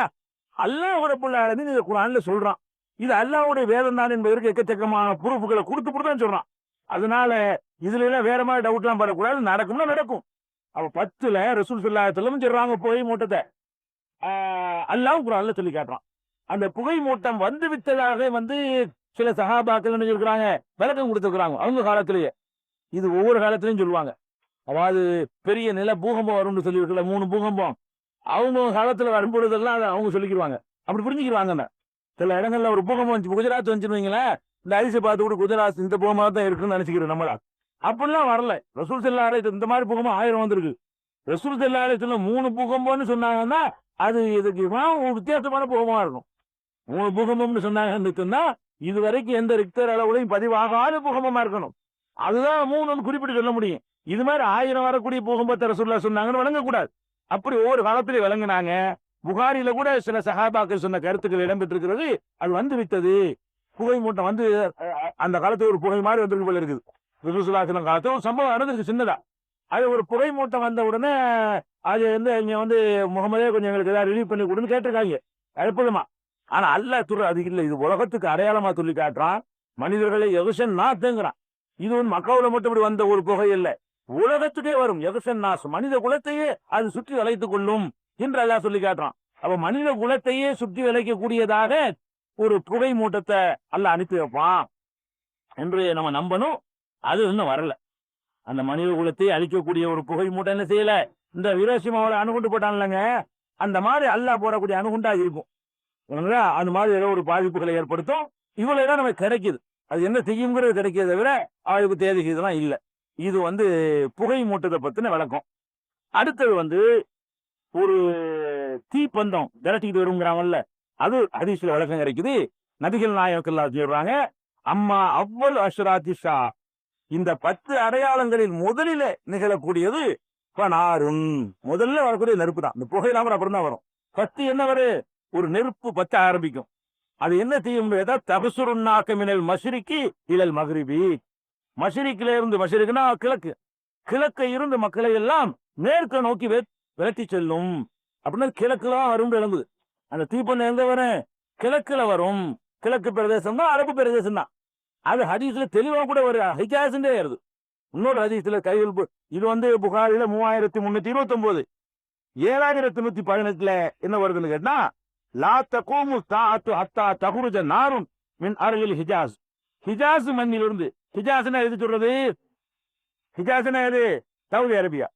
அல்லாஹ் ரப்புல் ஆலமீன் இந்த குர்ஆன்ல சொல்றான். இது அல்லாஹ்வுடைய வேதம் தான் என்பதற்கு எக்கச்சக்கமான ப்ரூஃப்களை கொடுத்து தான் சொல்றான். அதனால இதுல எல்லாம் வேற மாதிரி டவுட் எல்லாம் படக்கூடாது. நடக்கும்னா நடக்கும். அப்ப 10ல ரசூல் ஸல்லல்லாஹு அலைஹி வஸல்லம் சொல்றாங்க புகை மூட்டத்தை அல்லாஹ் குர்ஆன்ல சொல்லி காட்டுறான். அந்த புகை மூட்டம் வந்து விட்டதாக வந்து சில சஹாபாக்கள் என்ன சொல்றாங்க, விளக்கம் கொடுத்துருக்காங்க அவங்க காலத்திலேயே. இது ஒவ்வொரு காலத்திலையும் சொல்லுவாங்க. அதாவது பெரிய நில பூகம்பம் வரும்னு சொல்லியிருக்கல, 3 பூகம்பம் அவங்க காலத்துல வரும்பொழுதெல்லாம் அதை அவங்க சொல்லிக்கிடுவாங்க. அப்படி புரிஞ்சுக்கிடுவாங்க. சில இடங்கள்ல ஒரு பூகம்பம் வந்து குஜராத் வந்துருவீங்களேன், இந்த அரிசி பார்த்து கூட குஜராத் இந்த பூகமாக தான் இருக்குன்னு நினைச்சுக்கிறோம் நம்மளா. அப்படிலாம் வரல. ரசூல் ஸல்லல்லாஹு அலைஹி வஸல்லம் இந்த மாதிரி பூகம்பம் 1000 வந்திருக்கு. ரசூல் ஸல்லல்லாஹு அலைஹி வஸல்லம் 3 பூகம்பம்னு சொன்னாங்கன்னா அது இதுக்கு ஒரு வித்தியாசமான பூகமா இருக்கும். 3 பூகம்பம்னு சொன்னாங்கன்னு சொன்னா இது வரைக்கும் எந்த ரிக்டர் அளவுலையும் பதிவாகாத பூகம்பமா இருக்கணும். அதுதான் 3 குறிப்பிட்டு சொல்ல முடியும். இது மாதிரி 1000 வரக்கூடிய பூகம்பத்தை ரசூலுல்லாஹ் சொன்னாங்கன்னு வழங்கக்கூடாது. அப்படி ஒவ்வொரு காலத்திலே விளங்குனாங்க. புகாரில கூட சில சஹாபாக்கள் சொன்ன கருத்துக்கள் இடம்பெற்றிருக்கிறது. அது வந்து விட்டது, புகை மூட்டம் வந்து அந்த காலத்துல ஒரு புகை மாதிரி வந்திருக்கு போல இருக்குது. ரசூலுல்லாஹ் காலத்துல ஒரு சம்பவம் நடந்திருக்கு சின்னதா. அது ஒரு புகை மூட்டம் வந்த உடனே அது வந்து இங்க வந்து முகமதே கொஞ்சம் எங்களுக்கு ஏதாவது ரிலீவ் பண்ணி கொடுன்னு கேட்டிருக்காங்க அற்புதமா. ஆனா அல்லாஹ் துறை அது இல்லை, இது உலகத்துக்கு அடையாளமா சொல்லி காட்டுறான். மனிதர்களை எகுஷன் நாத்துங்கிறான். இது வந்து மக்காவுல மட்டும் இப்படி வந்த ஒரு புகை இல்லை, உலகத்துக்கே வரும். எகுஷன் நாஸ், மனித குலத்தையே அது சுற்றி வளைத்துக் கொள்ளும் என்று அல்லாஹ் சொல்லி காட்டுறான். அப்ப மனித குலத்தையே சுற்றி வளைக்கக்கூடியதாக ஒரு புகை மூட்டத்தை அல்லாஹ் அனுப்பி வைப்பான் என்று நம்ம நம்பணும். அது இன்னும் வரல. அந்த மனித குலத்தை அழிக்கக்கூடிய ஒரு புகை மூட்டை என்ன செய்யல. இந்த ஹிரோஷிமாவோட அணுகுண்டு போட்டான்லங்க, அந்த மாதிரி அல்லாஹ் போடக்கூடிய அணுகுண்டா இருக்கும். அந்த மாதிரி ஏதோ ஒரு பாதிப்புகளை ஏற்படுத்தும். இவ்வளவு தான் நமக்கு கிடைக்குது. அது என்ன செய்யுங்கிறது கிடைக்கிறத தவிர அவளுக்கு தேதி இதெல்லாம் இல்லை. இது வந்து புகை மூட்டத்தை பத்தின விளக்கம். அடுத்தது வந்து ஒரு தீப்பந்தம் விரட்டிட்டு வருங்கிறாங்கல்ல, அது ஹதீஸ்ல விளக்கம் கிடைக்குது. நபிகள் நாயகம் சொல்றாங்க, அம்மா அவ்வல் அஷ்ராத்தி ஷா, இந்த 10 அடையாளங்களில் முதலில் நிகழக்கூடியது பனாருன், முதல்ல வரக்கூடிய நெருப்பு தான். இந்த புகையிலாம அப்புறம் தான் வரும். ஃபர்ஸ்ட் என்ன வரும், ஒரு நெருப்பு பத்த ஆரம்பிக்கும். அது என்ன செய்யும், தபசுருன்னாக்க மினல் மஷ்ரிகி இலல் மக்ரிபி, மஷரிக்கில இருந்து, மஷரிக்குனா கிழக்கு, கிழக்கை இருந்து மக்களை எல்லாம் மேற்க நோக்கி விரட்டி செல்லும் அப்படின்னா கிழக்குலாம் வரும் விளங்குது. அந்த தீப்பந்தம் எங்க வரும்? கிழக்குல வரும். கிழக்கு பிரதேசம் தான் அரபு பிரதேசம் தான். அது ஹதீஸ்ல தெளிவா கூட ஒரு ஹிஜாஸ்ன்றே வருது. இன்னொரு ஹதீஸ்ல கையில் இது வந்து புகாரில 3329, 7118 என்ன வருதுன்னு கேட்டா, லா தகூமு சாஅத்து ஹத்தா தஹ்ருஜ நாரும் மின் அர்லில் ஹிஜாஸ். ஹிஜாஸ் மண்ணிலிருந்து, ஹிஜாஸ்னா எது சொல்றது? ஹிஜாஸ்னா எது? Saudi Arabia.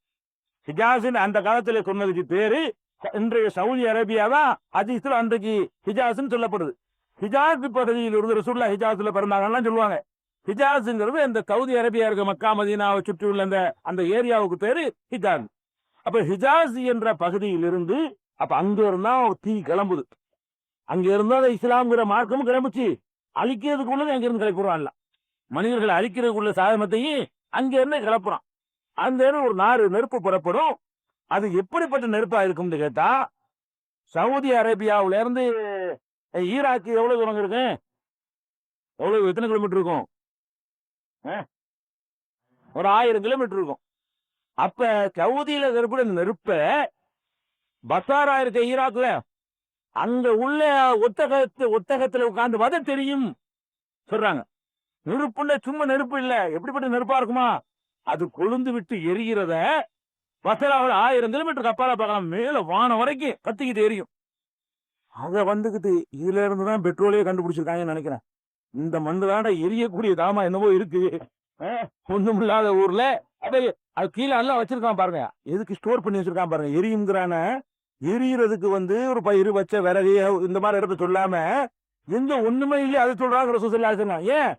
ஹிஜாஸ்ன்னு அந்த காலத்துல சொன்னதுக்கு பேரு இன்றைய சவுதி அரேபியா தான் ஹதீஸ்ல அன்றைக்கு ஹிஜாஸ்ன்னு சொல்லப்படுது. ஹிஜாஸ் பகுதியில் இருந்து ரசூலுல்லாஹ் ஹிஜாஸ்ல பிறந்தாங்கன்னு சொல்லுவாங்க. ஹிஜாஸ்ங்கிறது இந்த சவுதி அரேபியா இருக்க மக்கா மதீனாவை சுற்றி உள்ள அந்த ஏரியாவுக்கு பேரு ஹிஜாஸ். அப்ப ஹிஜாஸ் என்ற பகுதியில் இருந்து அப்ப அங்க இருந்தா தீ கிளம்புது. அங்க இருந்தா இஸ்லாம்ங்கிற மார்க்கமும் கிளம்புச்சு. அழிக்கிறதுக்குள்ளது அங்க இருந்து கிளப்பிடுவான்ல. மனிதர்களை அழிக்கிறதுக்குள்ள சாதனத்தையும் அங்க இருந்து கிளப்புறான். அந்த ஒரு நெருப்பு புறப்படும். அது எப்படிப்பட்ட நெருப்பா இருக்கும்னு கேட்டா, சவுதி அரேபியாவில இருந்து ஈராக்கு எவ்வளவு தூரம் இருக்கு? எவ்வளவு, எத்தனை கிலோமீட்டர் இருக்கும்? ஒரு 1000 கிலோமீட்டர் இருக்கும். அப்ப சவுதியில இருக்கிற நெருப்ப பசாரா இருக்க ஈராக்ல அங்க உள்ள ஒட்டகத்துல உட்கார்ந்து வத தெரியும் சொல்றாங்க. நெருப்புன்னா சும்மா நெருப்பு இல்ல, எப்படிப்பட்ட நெருப்பா இருக்குமா? அது கொழுந்து விட்டு எரிகிறத பசராவில் 1000 கிலோமீட்டருக்கு அப்பால பார்க்கலாம். மேல வானம் வரைக்கும் கத்திக்கிட்டு எரியும். அத வந்துகிட்டு இதுல இருந்துதான் பெட்ரோலே கண்டுபிடிச்சிருக்காங்கன்னு நினைக்கிறேன். இந்த மண்ணு தாண்ட எரியக்கூடிய தாமா என்னவோ இருக்கு, ஒண்ணும் இல்லாத ஊர்ல அது கீழே எல்லாம் வச்சிருக்கான் பாருங்க. எதுக்கு ஸ்டோர் பண்ணி வச்சிருக்கான் பாருங்க. எரியுங்கிறான எரியறதுக்கு ஒரு பயிர் வச்ச விறகு இந்த மாதிரி இடத்த சொல்லாம எந்த ஒண்ணுமே இல்லையே அதை சொல்றாங்க ரசூலுல்லாஹ். ஏன்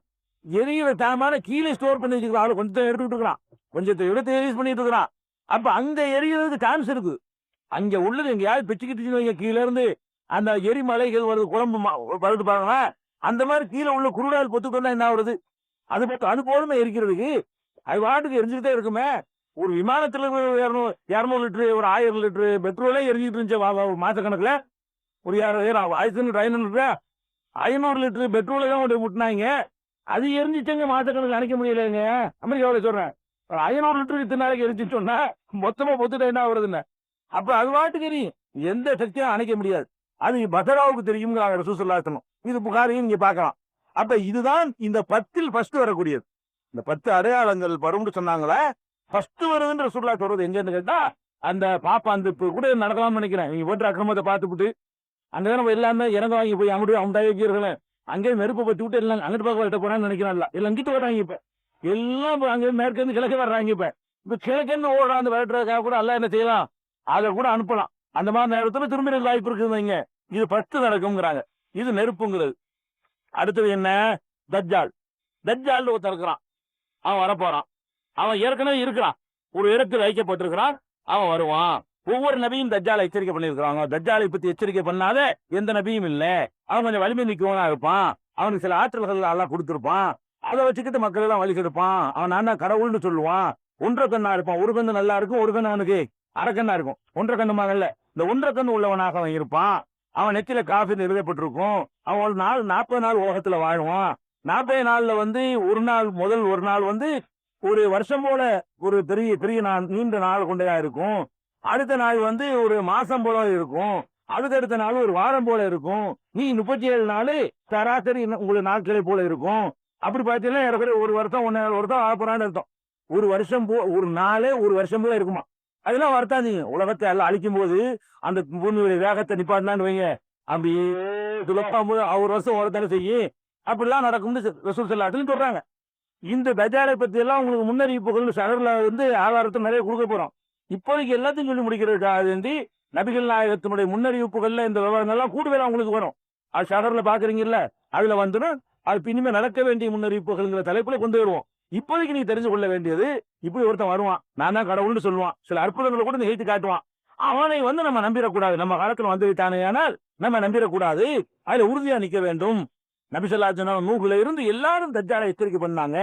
எரியிற தாமான கீழே ஸ்டோர் பண்ணி வச்சிருக்கான். கொஞ்சத்தை எடுத்துட்டு இருக்கான், கொஞ்சத்தை எடுத்து யூஸ் பண்ணிட்டு இருக்கிறான். அப்ப அங்க எரியறதுக்கு சான்ஸ் இருக்கு. அங்க உள்ளது எங்கேயாவது பிச்சுக்கிட்டு கீழே இருந்து அந்த எரிமலைகள் வருது, குழம்பு வருது பாருங்க. அந்த மாதிரி கீழே உள்ள குருடால் பொத்துக்கொண்டா என்ன ஆகுறது? அது பார்த்து அது போதுமே எரிக்கிறதுக்கு. அது வாட்டுக்கு எரிஞ்சுக்கிட்டே இருக்குமே. ஒரு விமானத்துல 200 லிட்டரு, ஒரு 1000 லிட்டரு பெட்ரோலே எரிஞ்சிட்டு இருந்துச்சு மாசக்கணக்குல. ஒரு 500 லிட்டரு பெட்ரோலை தான் முட்டினாங்க. அது எரிஞ்சிச்சங்க மாசக்கணக்கு அணைக்க முடியலங்க. அமெரிக்காவில் சொல்றேன், 500 லிட்டருக்கு இத்தனை நாளைக்கு எரிஞ்சிட்டு சொன்னா மொத்தமா பொத்துட்டா என்ன ஆகுறதுன்னு. அப்ப அது வாட்டுக்கு எரியும், எந்த சக்தியும் அணைக்க முடியாது. அது பசராவுக்கு தெரியும் ரசூலுல்லாஹ். இது புகாரியும் நீங்க பார்க்கலாம். அப்ப இதுதான் இந்த 10 ஃபர்ஸ்ட் வரக்கூடியது. இந்த 10 அடையாளங்கள் வரும்னு சொன்னாங்களே, ஃபர்ஸ்ட் வருதுன்ற ரசூலுல்லாஹ் சொல்றது எங்கன்னு கேட்டா, அந்த பாப்பாந்து கூட நடக்கலாம்னு நினைக்கிறேன். நீங்க போட்டு அக்கிரமத்தை பார்த்துட்டு அங்கதான் நம்ம எல்லாமே இறங்க வாங்கி போய் அங்கிட்டு அவங்க அங்கே நெருப்பை பத்தி விட்டு எல்லாம் அங்கிட்டு பார்க்க வரட்ட போறான்னு நினைக்கிறான். எல்லாம் இங்கிட்டு வர்றாங்க. இப்ப எல்லாம் அங்கே மேற்கு இருந்து கிழக்கு வர்றாங்க. இப்ப கிழக்குன்னு ஓடுறான் அந்த விரட்டுறதுக்காக கூட எல்லாம் என்ன செய்யலாம், அதை கூட அனுப்பலாம். அந்த மாதிரி நேரத்துல திரும்ப வாய்ப்பு இருக்குதுங்க. இது ஃபர்ஸ்ட் நடக்கும்ங்கிறாங்க. இது நெருப்புங்கிறது. அடுத்தது என்ன? தஜ்ஜால். தஜ்ஜால் ஒருத்தர் இருக்கிறான், அவன் வரப்போறான். அவன் ஏற்கனவே இருக்கிறான், ஒரு இடத்தில் வைக்கப்பட்டிருக்கிறான், அவன் வருவான். ஒவ்வொரு நபியும் தஜ்ஜாலை எச்சரிக்கை பண்ணிருக்கிறாங்க. தஜ்ஜாலை பத்தி எச்சரிக்கை பண்ணாத எந்த நபியும் இல்ல. அவன் கொஞ்சம் வலிமை நிற்கவனா இருப்பான், அவனுக்கு சில ஆற்றல்கள் எல்லாம் கொடுத்திருப்பான், அதை வச்சுக்கிட்டு மக்கள் எல்லாம் வழி கெடுப்பான். அவன் நான் தான் கடவுள்னு சொல்லுவான். ஒன்றரை கண்ணா இருப்பான், ஒரு கண்ணு நல்லா இருக்கும், ஒரு கண்ணு அவனுக்கு அரைக்கண்ணா இருக்கும். ஒன்றரை கண்ணு மகன்ல இந்த ஒன்றரை கண்ணு உள்ளவனாக அவன் இருப்பான். அவன் நெத்தில காஃபி எழுதப்பட்டிருக்கும். அவன் ஒரு 40 நாள் உலகத்துல வாழ்வான். 40 நாள்ல முதல் ஒரு நாள் ஒரு வருஷம் போல ஒரு பெரிய நீண்ட நாள் கொண்டே இருக்கும். அடுத்த நாள் ஒரு மாசம் போல இருக்கும். அடுத்தடுத்த நாள் ஒரு வாரம் போல இருக்கும். நீ 37 நாள் சராசரி உங்களுக்கு நாட்களை போல இருக்கும். அப்படி பார்த்தீங்கன்னா ஏறக்குறைய ஒரு வருஷம் 1.5 வருஷம் ஆகப்போறான்னு அர்த்தம். ஒரு வருஷம் ஒரு நாளே ஒரு வருஷம் போல இருக்குமா. அதெல்லாம் வருத்தாதீங்க. உலகத்தை எல்லாம் அழிக்கும் போது அந்த பூமியுடைய வேகத்தை நிப்பாட்டினான்னு வைங்க, அப்படியே துளப்பாம் போது ஒரு வருஷம் ஓரத்தானே செய்யும். அப்படிலாம் நடக்கும்னு ரசூல் ஸல்லல்லாஹு சொல்றாங்க. இந்த தஜ்ஜாலை பத்தி எல்லாம் உங்களுக்கு முன்னறிவிப்புகள் சஹர்ல ஆதாரத்தை நிறைய கொடுக்க போறோம். இப்போதைக்கு எல்லாத்தையும் சொல்லி முடிக்கிறது நபிகள் நாயகத்தினுடைய முன்னறிவிப்புகள்ல இந்த விவரங்கள்லாம் கூடுதலா உங்களுக்கு வரும். அது சஹர்ல பாக்குறீங்கல்ல, அதுல வந்துடும். அது இனிமே நடக்க வேண்டிய முன்னறிவிப்புகள்ங்கிற தலைப்புல கொண்டு வருவோம். இப்போதைக்கு நீங்க தெரிஞ்சு கொள்ள வேண்டியது, இப்படி ஒருத்தன் வருவான், நான் தான் கடவுள்னு சொல்லுவான், சில அற்புதங்களை கூட நிகழ்த்தி காட்டுவான். அவனை நம்ம நம்பிடக்கூடாது. நம்ம காலத்துல வந்து விட்டானே, ஆனால் நம்ம நம்பிடக்கூடாது. அதுல உறுதியா நிக்க வேண்டும். நபி ஸல்லல்லாஹு அலைஹி வஸல்லம் நூஹ்ல இருந்து எல்லாரும் தஜ்ஜாலை எச்சரிக்கை பண்ணாங்க,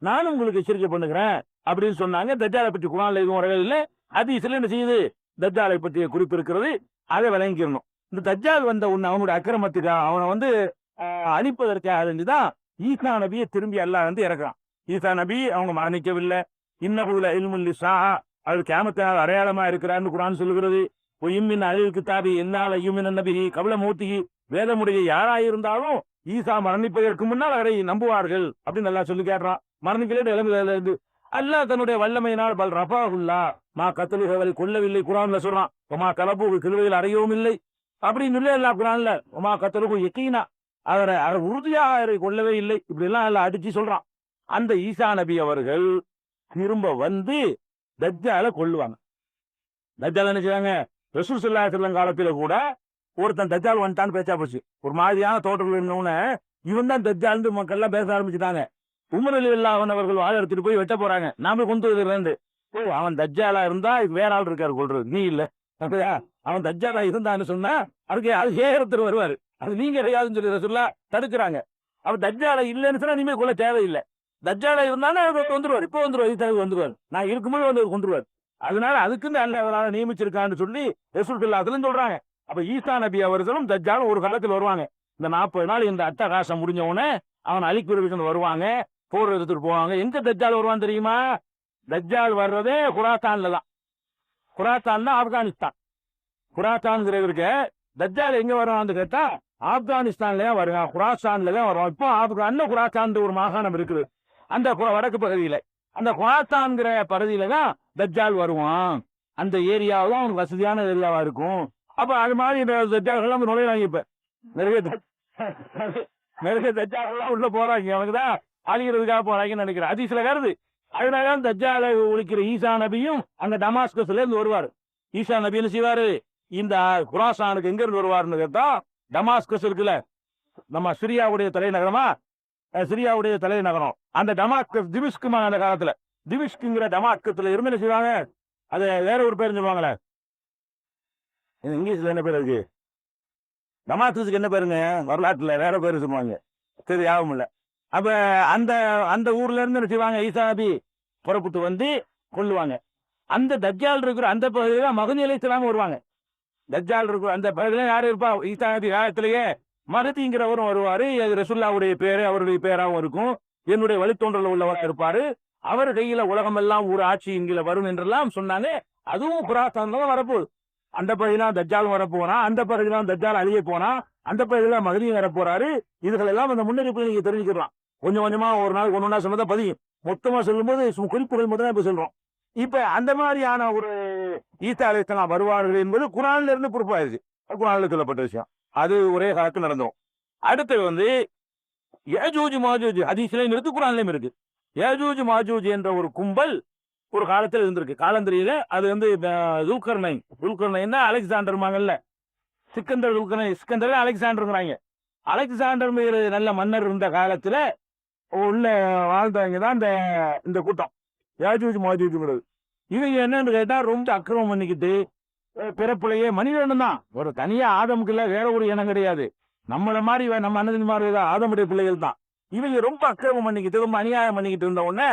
நானும் உங்களுக்கு எச்சரிக்கை பண்ணுகிறேன் அப்படின்னு சொன்னாங்க. தஜ்ஜாலை பற்றி குர்ஆன்ல எதுவும் வரவே இல்லை. ஹதீஸ்ல என்ன செய்யுது, தஜ்ஜாலை பற்றிய குறிப்பு இருக்கிறது. அதை விளங்கிக்கணும். இந்த தஜ்ஜால் வந்த உன்னை அவனுடைய அக்கிரமத்துக்கு அவனை அழிப்பதற்காக வேண்டிதான் ஈசா நபியை திரும்பி அல்லாஹ் இறக்குறான். ஈசா நபி அவங்க மரணிக்கவில்லை. இன்னகுல இல்முல் லிஸா, அது கியாமத்தினால் அடையாளமா இருக்கிறான்னு குர்ஆன் சொல்லுகிறது. இம்மின் அலில் கிதாபி என்னால் ஐயுமின் நபி கபல மூத்திகி, வேதமுடைய யாராயிருந்தாலும் ஈசா மரணிப்பதற்கு முன்னால் அவரை நம்புவார்கள் அப்படின்னு நல்லா சொல்லி கேட்றான். மரணிக்கல அல்லாஹ் தன்னுடைய வல்லமையினால் பல் ரஃபாஹுல்லா மா கத்தலுக அவரை கொல்லவில்லை குர்ஆன்ல சொல்றான். மா கலபு கிருவையில் அறையவும் இல்லை அப்படின்னு சொல்லி அல்லாஹ் குர்ஆன்ல மா கத்தலுகு யகீனா, அவரை உறுதியாக கொல்லவே இல்லை இப்படி எல்லாம் எல்லாம் அடிச்சு சொல்றான். அந்த ஈசா நபி அவர்கள் திரும்ப வந்து தஜ்ஜால கொல்லுவாங்க. தஜ்ஜால் என்ன செய்வாங்க? ரசூல் ஸல்லல்லாஹு அலைஹி வஸல்லம் காலத்துல கூட ஒருத்தன் தஜ்ஜால் வந்துட்டான்னு பேச்சா போச்சு. ஒரு மாதிரியான தோற்றங்கள் இருந்தவன இவன் தான் தஜ்ஜால்னு மக்கள் எல்லாம் பேச ஆரம்பிச்சுட்டாங்க. உமர் ரலியல்லாஹு அன்ஹு அவர்கள் வாழ எடுத்துட்டு போய் வெட்ட போறாங்க. நாம கொண்டு வந்து அவன் தஜ்ஜாலா இருந்தா வேற ஆள் இருக்காரு கொள்றது, நீ இல்ல. அவன் தஜ்ஜாலா இருந்தான்னு சொன்னா அதுக்கு அது ஏறத்தர் வருவாரு, அது நீங்க கிடையாதுன்னு சொல்லி ரசூலுல்லாஹ் தடுக்கிறாங்க. அப்ப தஜ்ஜாலா இல்லைன்னு சொன்னா இனிமே கொள்ள தேவையில்லை. தஜ்ஜாலா இருந்தாலும் வந்துருவார், இப்ப வந்துருவார், வந்துருவார், நான் இருக்கும்போது வந்து கொண்டுருவார். அதனால அதுக்குன்னு அல்லாஹ் நியமிச்சிருக்கான்னு சொல்லி ரசூல் ஸல்லல்லாஹு அலைஹி சொல்றாங்க. அப்ப ஈசா நபி அவர்களும் தஜ்ஜாலும் ஒரு காலத்தில் வருவாங்க. இந்த 40 நாள் இந்த அட்டகாசம் முடிஞ்ச உடனே அவன் அழிக்கிறதுக்கு வருவாங்க, போர் எடுத்துட்டு போவாங்க. எங்க தஜ்ஜால் வருவான் தெரியுமா? தஜ்ஜால் வர்றதே குராத்தான்ல தான். குராத்தான் தான் ஆப்கானிஸ்தான். குராத்தான்ங்கிறவருக்கு தஜ்ஜால் எங்க வருவான்னு கேட்டா ஆப்கானிஸ்தான்லயே வருவான், குராசான்ல தான் வருவான். இப்போ அன்ன குராத்தான் ஒரு மாகாணம் இருக்குது அந்த வடக்கு பகுதியில. அந்த குராத்தான்கிற பகுதியில தான் தஜ்ஜால் வருவான். அந்த ஏரியாவும் அவனுக்கு வசதியான ஏரியாவா இருக்கும். அப்ப அது மாதிரி இந்த தஜ்ஜால் எல்லாம் நுழையிறாங்க. இப்ப நிறைய தஜ்ஜால் எல்லாம் உள்ள போறாங்க, அவனுக்கு தான் அழிகிறதுக்காக போறாங்கன்னு நினைக்கிறேன். அதிசல வருது. அதனாலதான் தஜ்ஜாலை ஒழிக்கிற ஈசா நபியும் அங்க டமாஸ்கஸ்ல இருந்து வருவாரு. ஈசா நபி என்ன செய்வாரு? இந்த குராசானுக்கு எங்க இருந்து வருவாருன்னு கேட்டா, டமாஸ்கஸ் இருக்குல்ல, நம்ம சிரியாவுடைய தலைநகரமா, சிரியாவுடைய தலைநகரம் அந்த டமாஸ்கஸ், திமிஷ்குமா அந்த காலத்துல திமிஷ்குங்கிற டமாஸ்கஸ்ல இருந்து என்ன செய்வாங்க? அது வேற ஒரு பேர் சொல்லுவாங்களே, இங்கிலீஷ்ல என்ன பேர் இருக்கு? டமாஸ்கஸுக்கு என்ன பேருங்க? வரலாற்றுல வேற பேரு சொல்லுவாங்க, சரி யாவும் இல்ல. அப்ப அந்த அந்த ஊர்ல இருந்து என்ன செய்வாங்க? ஈசா நபி புறப்பட்டு வந்து கொள்ளுவாங்க. அந்த தஜ்ஜால் இருக்கிற அந்த பகுதியில மகதி அலைஹிஸ்ஸலாம் வருவாங்க. தஜ்ஜால் இருக்கிற அந்த பகுதியில யாரு இருப்பா? ஈசா நபி காலத்திலேயே மகதிங்கிறவரும் வருவாரு. ரசூலுல்லாஹ்வுடைய பேரு அவருடைய பேராவும் இருக்கும். என்னுடைய வழித்தோன்றல உள்ளவராக இருப்பாரு. அவர் கையில உலகம் எல்லாம் ஒரு ஆட்சி இங்கில வரும் என்றெல்லாம் சொன்னாங்க. அதுவும் குராசான்ல தான் வரப்போகுது. அந்த பகுதியில தஜ்ஜாலும் வரப்போனா, அந்த பகுதியில தஜ்ஜால் அழிய போனா, அந்த பகுதியில மகதியும் வரப்போறாரு. இதுகள் எல்லாம் அந்த முன்னறிவிப்பு நீங்க தெரிஞ்சுக்கலாம். கொஞ்சம் கொஞ்சமா ஒரு நாள் ஒன்னொன்னா சொன்னதா பதியும். மொத்தமா சொல்லும் போது குறிப்புகள் மட்டும் தான் இப்ப சொல்றோம். இப்ப அந்த மாதிரியான ஒரு ஈசா அலைஹிஸ்ஸலாம் வருவார்கள் என்பது குர்ஆன்ல இருந்து பொறுப்பாயிருச்சு. குர்ஆன்ல சொல்லப்பட்ட விஷயம். அது ஒரே காலத்தில் நடந்தோம். அடுத்து வந்து யஜூஜ் மாஜூஜ் ஹதீஸ்ல நிறுத்து, குர்ஆன்லயும் இருக்கு. யஜூஜ் மாஜூஜ் என்ற ஒரு கும்பல் ஒரு காலத்தில் இருந்திருக்கு. காலந்தரியில அது வந்து துல்கர்னைன் அலெக்சாண்டர் மகன்ல சிக்கந்தர் அலெக்சாண்டருங்கிறாங்க. அலெக்சாண்டர் மீது நல்ல மன்னர் இருந்த காலத்துல உள்ள வாழ்ந்தவங்க தான் இந்த கூட்டம் யாஜூஜ் மாஜூஜ்ங்கிறது. இவங்க என்னன்னு கேட்டா ரொம்ப அக்கிரமம் பண்ணிக்கிட்டு பிறப்புலையே மனிதன் தான், ஒரு தனியா ஆதமுக்கு இல்ல, வேற ஒரு இனம் கிடையாது. நம்மள மாதிரி நம்ம அண்ணன் மாதிரி ஆதமுடைய பிள்ளைகள் தான். இவங்க ரொம்ப அக்கிரமம் பண்ணிக்கிட்டு ரொம்ப அநியாயம் பண்ணிக்கிட்டு இருந்த உடனே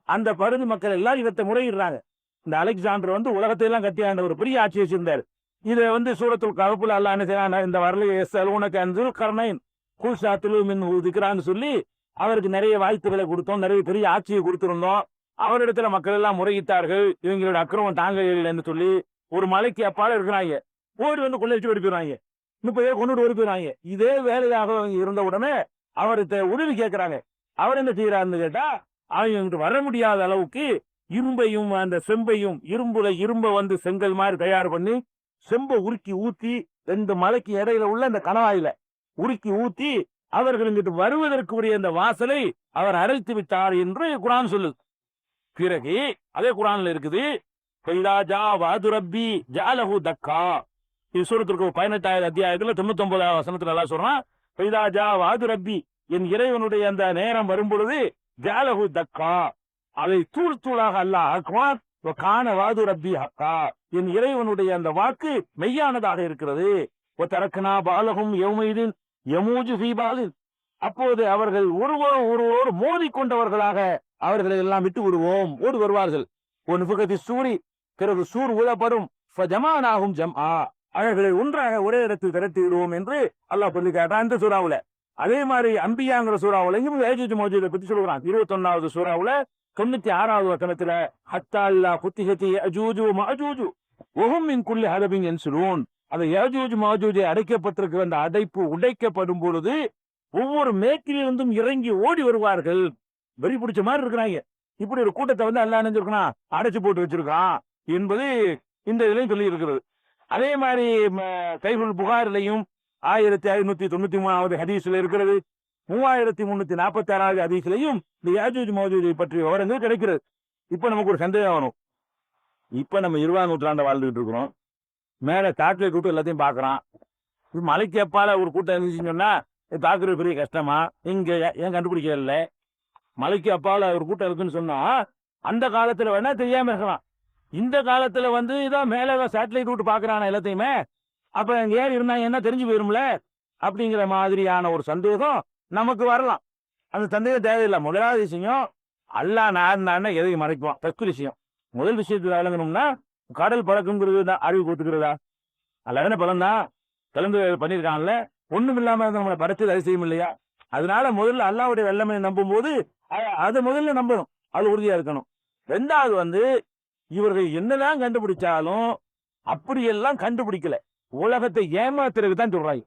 அந்த பகுதி மக்கள் எல்லாம் இவத்தை முறையிடுறாங்க. இந்த அலெக்சாண்டர் வந்து உலகத்தை எல்லாம் கட்டியாண்ட ஒரு பெரிய ஆட்சி வச்சிருந்தாரு. இதை வந்து சூரத்துல் கஹ்ஃப்ல அல்லாஹ் என்ன செய்யறாங்க? இந்த வரலையை யஸ்அலூனக அன் ஸுல்கர்னைன் குல் ஸாத்திலு மின்ஹு திக்ரான்னு சொல்லி அவருக்கு நிறைய வாய்ப்புகளை கொடுத்தோம், நிறைய பெரிய ஆட்சியை கொடுத்திருந்தோம். அவரிடத்துல மக்கள் எல்லாம் முறையிட்டார்கள். இவங்களோட அக்கிரமம் தாங்க இல்லைன்னு சொல்லி ஒரு மலைக்கு அப்பால இருக்கிறாங்க. ஓடி வந்து கொள்ளை வச்சு ஓடி போயிடுறாங்க. 30 பேர் கொண்டு ஓடி போயிடுறாங்க. இதே வேலையாக இருந்த உடனே அவர்கிட்ட உதவி கேட்கிறாங்க. அவர் என்ன செய்யறாருன்னு கேட்டா, அவங்க வர முடியாத அளவுக்கு இரும்பையும் அந்த செம்பையும் இரும்ப வந்து செங்கல் மாதிரி தயார் பண்ணி செம்பை உருக்கி ஊத்தி 2 மலைக்கு இடையில உள்ள அந்த கணவாயில உருக்கி ஊத்தி அவர்களுக்கு வருவதற்கு உரிய அந்த வாசலை அவர் அரைத்து விட்டார் என்று குர்ஆன் சொல்லுது. பிறகு அதே குர்ஆன்ல இருக்குது, இது சூரத்துக்கு 18வது அத்தியாயத்துல 99வது வசனத்துல எல்லாம் சொல்றான். என் இறைவனுடைய அந்த நேரம் வரும் பொழுது ஜாலஹு தக்கா, அதை தூள் தூளாக அல்லாஹ் ஆக்குவான். கான வாது ரப்பி ஹக்கா, என் இறைவனுடைய அந்த வாக்கு மெய்யானதாக இருக்கிறது. தரக்கனா பாலகும் யௌமைதின் யமூஜு ஃபீ பாலின், அப்போது அவர்கள் ஒருவர் மோதிக்கொண்டவர்களாக அவர்களை எல்லாம் விட்டு விடுவோம், ஓடி வருவார்கள். ஒன்ஃபுகத்தி சூரி, பிறகு சூர் ஊதப்படும். ஃபஜமானாஹும் ஜம்ஆ, அவர்களை ஒன்றாக ஒரே இடத்தில் திரட்டி விடுவோம் என்று அல்லாஹ் சொல்லி காட்டான் இந்த சூராவுல. அதே மாதிரி அம்பியாங்கிற சூறாவுலையும் ஏஜூஜ் மௌஜூஜை பத்தி சொல்லுறான். 21வது சூறாவுல 96வது வசனத்துல ஹத்தா அல்லா குத்திஹதி அஜூஜு மஅஜூஜு வஹும் மின் குல்லி ஹதபின் யன்சுலூன். அந்த யஜூஜ் மஅஜூஜை அடைக்கப்பட்டிருக்கிற அந்த அடைப்பு உடைக்கப்படும் பொழுது ஒவ்வொரு மேக்கிலிருந்தும் இறங்கி ஓடி வருவார்கள். வெறி பிடிச்ச மாதிரி இருக்கிறாங்க. இப்படி ஒரு கூட்டத்தை வந்து அல்லாஹ் நினைச்சிருக்கான், அடைச்சு போட்டு வச்சிருக்கான் என்பது இந்த இதுலயும் சொல்லி இருக்கிறது. அதே மாதிரி சஹீஹுல் புகாரிலையும் 1593வது ஹதீஸ்ல இருக்கிறது. 3346வது ஹதீஸ்லையும் இந்த யாஜூஜ் மௌஜூஜை பற்றிய விவரங்கள் கிடைக்கிறது. இப்ப நமக்கு ஒரு சந்தேகம் வரும். இப்ப நம்ம 20ஆம் நூற்றாண்டை வாழ்ந்துட்டு இருக்கிறோம். மேல சாட்டிலைட் விட்டு எல்லாத்தையும் பாக்குறான். மலைக்கு அப்பால ஒரு கூட்டம் இருந்துச்சுன்னு சொன்னா பாக்குறது பெரிய கஷ்டமா? இங்க ஏன் கண்டுபிடிக்க இல்லை? மலைக்கு அப்பால ஒரு கூட்டம் இருக்குன்னு சொன்னா அந்த காலத்துல வேணா தெரியாம இருக்கலாம். இந்த காலத்துல வந்து இதான் மேல சேட்டலைட் விட்டு பாக்குறான எல்லாத்தையுமே. அப்ப அங்க ஏறி இருந்தா என்ன தெரிஞ்சு போயிரும்ல அப்படிங்கிற மாதிரியான ஒரு சந்தேகம் நமக்கு வரலாம். அந்த சந்தேகம் தேவையில்லை. முதலாவது விஷயம், அல்லாஹ் நான் எதையும் மறைக்குவான். ஃபர்ஸ்ட் விஷயம், முதல் விஷயத்துல விளங்கணும்னா கடல் பழக்கம்ங்கிறது தான் அறிவு கொடுத்துக்கிறதா? அல்ல என்ன பலம் தான் கலந்து பண்ணியிருக்காங்கல்ல. ஒண்ணும் இல்லாம நம்மளை படைச்சது அதிசயம் இல்லையா? அதனால முதல்ல அல்லாஹ்வுடைய வல்லமையை நம்பும் போது அதை முதல்ல நம்பணும். அது உறுதியா இருக்கணும். ரெண்டாவது வந்து இவர்கள் என்னதான் கண்டுபிடிச்சாலும் அப்படியெல்லாம் கண்டுபிடிக்கல. உலகத்தை ஏமாத்துறதுக்கு தான் சொல்றாங்க.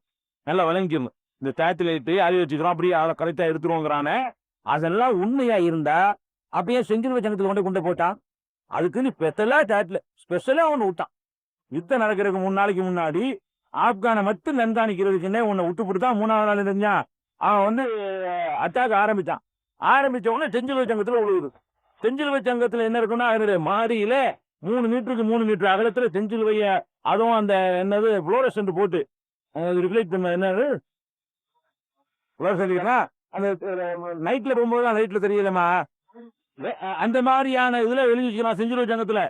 நல்லா விளங்கிக்கணும். இந்த சேட்டலைட்டு அறிவு வச்சுக்கிறோம், அப்படியே அதை கரெக்டா எடுத்துருவோங்கிறானே, அதெல்லாம் உண்மையா இருந்தா அப்படியே செஞ்சில் வச்சங்கத்துல கொண்டு போட்டான். அதுக்குன்னு ஸ்பெஷலா ஒண்ணு விட்டான். யுத்தம் நடக்கிறதுக்கு 3 நாளைக்கு முன்னாடி ஆப்கானை மட்டும் கண்காணிக்கிறதுக்குன்னே உன்னை விட்டு போட்டுதான் 3வது நாள் தெரிஞ்சான். அவன் வந்து அட்டாக் ஆரம்பிச்சான். ஆரம்பிச்ச உடனே செஞ்சில் வச்சங்கத்துல விழுகுது. செஞ்சில் வச்சங்கத்துல என்ன இருக்குன்னா, அதனுடைய மாடியில 3 மீட்டருக்கு 3 மீட்டர் அகலத்துல செஞ்சில் வைய, அதுவும் அந்த என்னது புளோரசன்ட் போட்டு ரிஃப்ளெக்ட் என்னது அந்த நைட்ல போகும்போது நைட்ல தெரியலமா, அந்த மாதிரியான இதுல எழுதி வச்சுக்கலாம் செஞ்சில் வச்சங்கத்துல.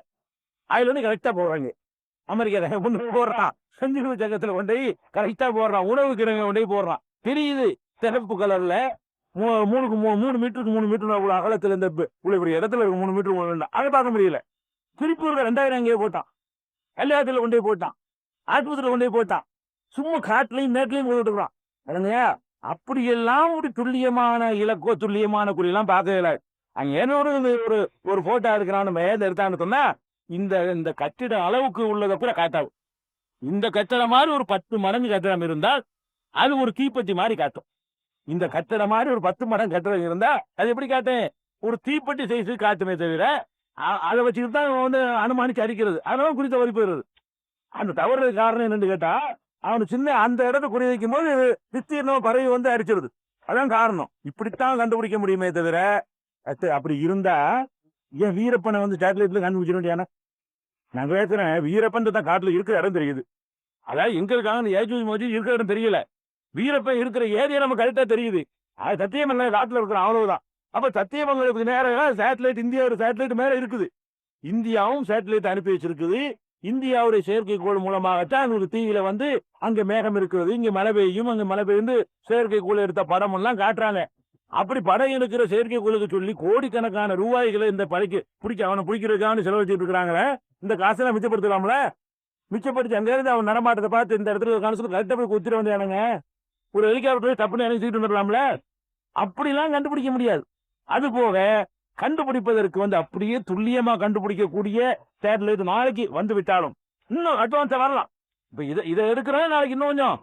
அதுல வந்து கரெக்டா போடுறாங்க. அமெரிக்கா ஒண்ணு போடுறான், செஞ்சில் வச்சங்கத்துல கொண்டு கரெக்டா போடுறான். உணவு கிடங்கு கொண்டு போடுறான். தெரியுது சிறப்பு கலர்ல 3 மீட்டருக்கு 3 மீட்டர் அகலத்துல இந்த இடத்துல இருக்கு 3 மீட்டர். அதை பார்க்க முடியல. திருப்பூர்ல 2000 அங்கேயே போட்டான். கல்யாணத்துல கொண்டே போட்டான். ஆஸ்பத்திரியில கொண்டே போட்டான். சும்மா காட்டுலையும் நேட்லையும் போட்டுக்கிறான். இல்லையா? அப்படியெல்லாம் ஒரு துல்லியமான இலக்கோ துல்லியமான குறியெல்லாம் பார்க்கல. அங்க ஏன்னா ஒரு போட்டோ இருக்கிறான்னு மேல எடுத்தான்னு சொன்னா இந்த கட்டிட அளவுக்கு உள்ளதை கூட காட்டாகும். இந்த கட்டடம் மாதிரி ஒரு 10 மடங்கு கட்டடம் இருந்தால் அது ஒரு தீப்பெட்டி மாதிரி காட்டும். இந்த கட்டடம் மாதிரி ஒரு 10 மடங்கு கட்டடம் இருந்தா அது எப்படி காட்டும்? ஒரு தீப்பெட்டி சைஸு காட்டுமே தவிர அதை வச்சுக்கிட்டு தான் வந்து அனுமானிச்சு அடிக்கிறது. அதனால குறி தவறி போயிடுறது. அந்த தவறு காரணம் என்னன்னு கேட்டா, அவனு சின்ன அந்த இடத்த குறி வைக்கும் போது விஸ்தீர்ணம் பறவை வந்து அடிச்சிருது. அதான் காரணம். இப்படித்தான் கண்டுபிடிக்க முடியுமே தவிர அப்படி இருந்தா ஏன் வீரப்பனை வந்து சேட்டலைட்ல கண்டுபிடிச்சிட வேண்டியானா? நான் பேசுறேன், வீரப்பன் தான் காட்டுல இருக்கிற இடம் தெரியுது. அதாவது எங்க இருக்காங்க ஏஜூஜ் மௌஜூஜ் இருக்கிற இடம் தெரியல. வீரப்பன் இருக்கிற ஏரியா நம்ம கரெக்டா தெரியுது. அது சத்தியம் இல்ல, காட்டுல இருக்கிற அவ்வளவுதான். அப்ப சத்தியமங்கலத்துக்கு நேரம் சேட்டலைட், இந்தியா ஒரு சேட்டலைட் மேல இருக்குது. இந்தியாவும் சேட்டலைட் அனுப்பி வச்சிருக்குது. இந்தியாவுடைய செயற்கைக்கோள் மூலமாகத்தான் எங்களுக்கு டிவியில வந்து அங்க மேகம் இருக்கிறது, இங்க மழை பெய்யும், அங்க மழை பெய்ந்து செயற்கைக்கோள் எடுத்த படம் எல்லாம் காட்டுறாங்க. அப்படி படம் எடுக்கிற செயற்கைக்கோளுக்கு சொல்லி கோடிக்கணக்கான ரூபாய்களை இந்த படைக்கு அவனை பிடிக்கிறதுக்கான செலவழிச்சிட்டு இருக்கிறாங்களே. இந்த காசெல்லாம் மிச்சப்படுத்தலாம்ல? மிச்சப்படுத்தி அங்க இருந்து அவன் நடமாட்டத்தை பார்த்து இந்த இடத்துல காசு கரெக்டா போய் குத்திர வேண்டியானுங்க. ஒரு ஹெலிகாப்டர் தப்புன்னு இறங்கிட்டு வந்துடலாம்ல? அப்படிலாம் கண்டுபிடிக்க முடியாது. அது போக கண்டுபிடிப்பதற்கு வந்து அப்படியே துல்லியமா கண்டுபிடிக்கக்கூடிய சேட்டலைட் நாளைக்கு வந்து விட்டாலும் இன்னும் அட்வான்ஸா வரலாம். இப்ப இதை எடுக்கிறோம், நாளைக்கு இன்னும் கொஞ்சம்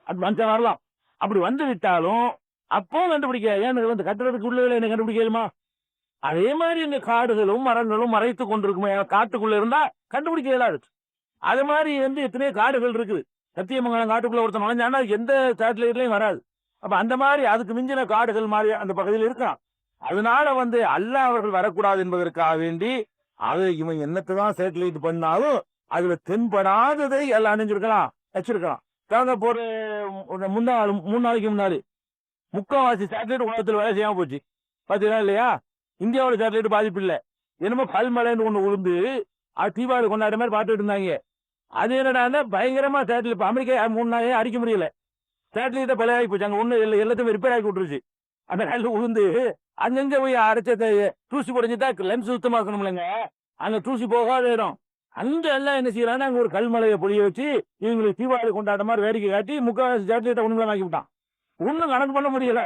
அட்வான்ஸா வரலாம். அப்படி வந்து விட்டாலும் அப்போ கண்டுபிடிக்க ஏன் இந்த கட்டடத்துக்கு உள்ள என்ன கண்டுபிடிக்கலுமா? அதே மாதிரி இந்த காடுகளும் மரங்களும் மறைத்து கொண்டிருக்குமே, காட்டுக்குள்ள இருந்தா கண்டுபிடிக்க இயலாது. அது மாதிரி வந்து எத்தனையோ காடுகள் இருக்குது. சத்தியமங்கலம் காட்டுக்குள்ள ஒருத்தன் நுழைஞ்சானா எந்த சேட்டலைட்லயும் வராது. அப்ப அந்த மாதிரி அதுக்கு மிஞ்சின காடுகள் மாதிரி அந்த பகுதியில் இருக்கான். அதனால வந்து அல்லாஹ் அவர்கள் வரக்கூடாது என்பதற்காக வேண்டி அது இவன் என்னத்தான் சேட்டலைட் பண்ணாலும் அதுல தென்படாததை எல்லாம் அணிஞ்சிருக்கலாம், வச்சிருக்கலாம். போற 3 நாளைக்கு முன்னாடி 3/4 சேட்டலைட் உலகத்தில் வேலை செய்யாம போச்சு. பாத்தீங்கன்னா இல்லையா? இந்தியாவோட சேட்டலைட் பாதிப்பு இல்லை. என்னமோ பல்மலைன்னு ஒண்ணு உளுந்து அது தீபாவளி கொண்டாடுற மாதிரி பார்த்துட்டு இருந்தாங்க. அது என்னடா பயங்கரமா சேட்டலைட் இப்ப அமெரிக்கா 3 நாளே அடிக்க முடியல. சேட்டலைட்டை பல ஆகி போச்சு. அங்க ஒண்ணு எல்லாத்தையும் ரிப்பேர் ஆகி விட்டுருச்சு. அந்த நாளில் உளுந்து அங்கங்க போய் அரைச்ச தூசி குறைஞ்சிட்டா லென்ஸ் சுத்தமாக்கணும் இல்லைங்க. அங்க தூசி போகாத இடம் அங்க எல்லாம் என்ன செய்யறாங்க, அங்க ஒரு கல்மலையை பொழிய வச்சு இவங்களுக்கு தீபாவளி கொண்டாட மாதிரி வேடிக்கை காட்டி 3/4 சேட்டலைட்டை ஒண்ணுலாம் ஆக்கி விட்டான். ஒண்ணும் கணக்கு பண்ண முடியல.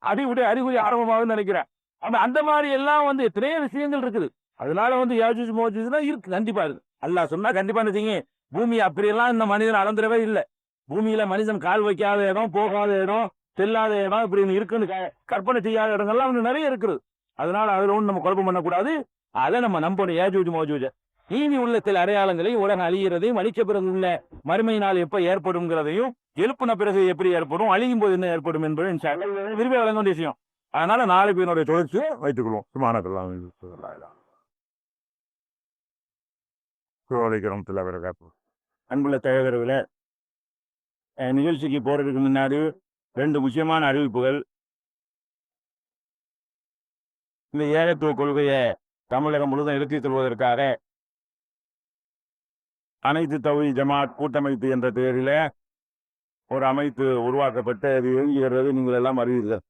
அடிவிட அறிகுறி ஆரம்பமாகுதுன்னு நினைக்கிறேன். ஆனா அந்த மாதிரி எல்லாம் வந்து எத்தனையோ விஷயங்கள் இருக்குது. அதனால வந்து யாஜூஜ் மோஜூஜ்லாம் இருக்கு, கண்டிப்பா இருக்கு. அல்லாஹ் சொன்னா கண்டிப்பா நினைச்சீங்க. பூமி அப்படியெல்லாம் இந்த மனிதன் அளந்துடவே இல்லை. பூமியில மனிதன் கால் வைக்காத இடம், போகாத இடம், செல்லாத இடம் இப்படி இருக்குன்னு கற்பனை செய்யாத இடங்கள்லாம் வந்து நிறைய இருக்குது. அதனால அதுல ஒண்ணு நம்ம குழப்பம் பண்ணக்கூடாது. அதை நம்ம நம்பணும். ஏஜூஜ் மோஜூஜ நீதி உள்ள சில அடையாளங்களையும், உலகம் அழிகிறதையும், அழிச்ச பிறகு உள்ள மறுமை நாள் எப்ப ஏற்படும்ங்கிறதையும், எழுப்பின பிறகு எப்படி ஏற்படும், அழியும் போது என்ன ஏற்படும் என்பது விரும்பி வழங்க வேண்டிய விஷயம். அதனால நாளைக்கு என்னுடைய தொடர்ச்சியை வைத்துக் கொள்வோம். சுமானக்கெல்லாம் அன்புள்ள தலைவர்களே, நிகழ்ச்சிக்கு போறதுக்கு முன்னாடி 2 முக்கியமான அறிவிப்புகள். இந்த ஏகத்துவ கொள்கையை தமிழகம் முழுவதும் எடுத்துச் செல்வதற்காக அனைத்து தௌஹீத் ஜமாத் கூட்டமைப்பு என்ற பெயரில ஒரு அமைப்பு உருவாக்கப்பட்டு அது இயங்குகிறது நீங்கள் எல்லாம் அறிவீர்கள்.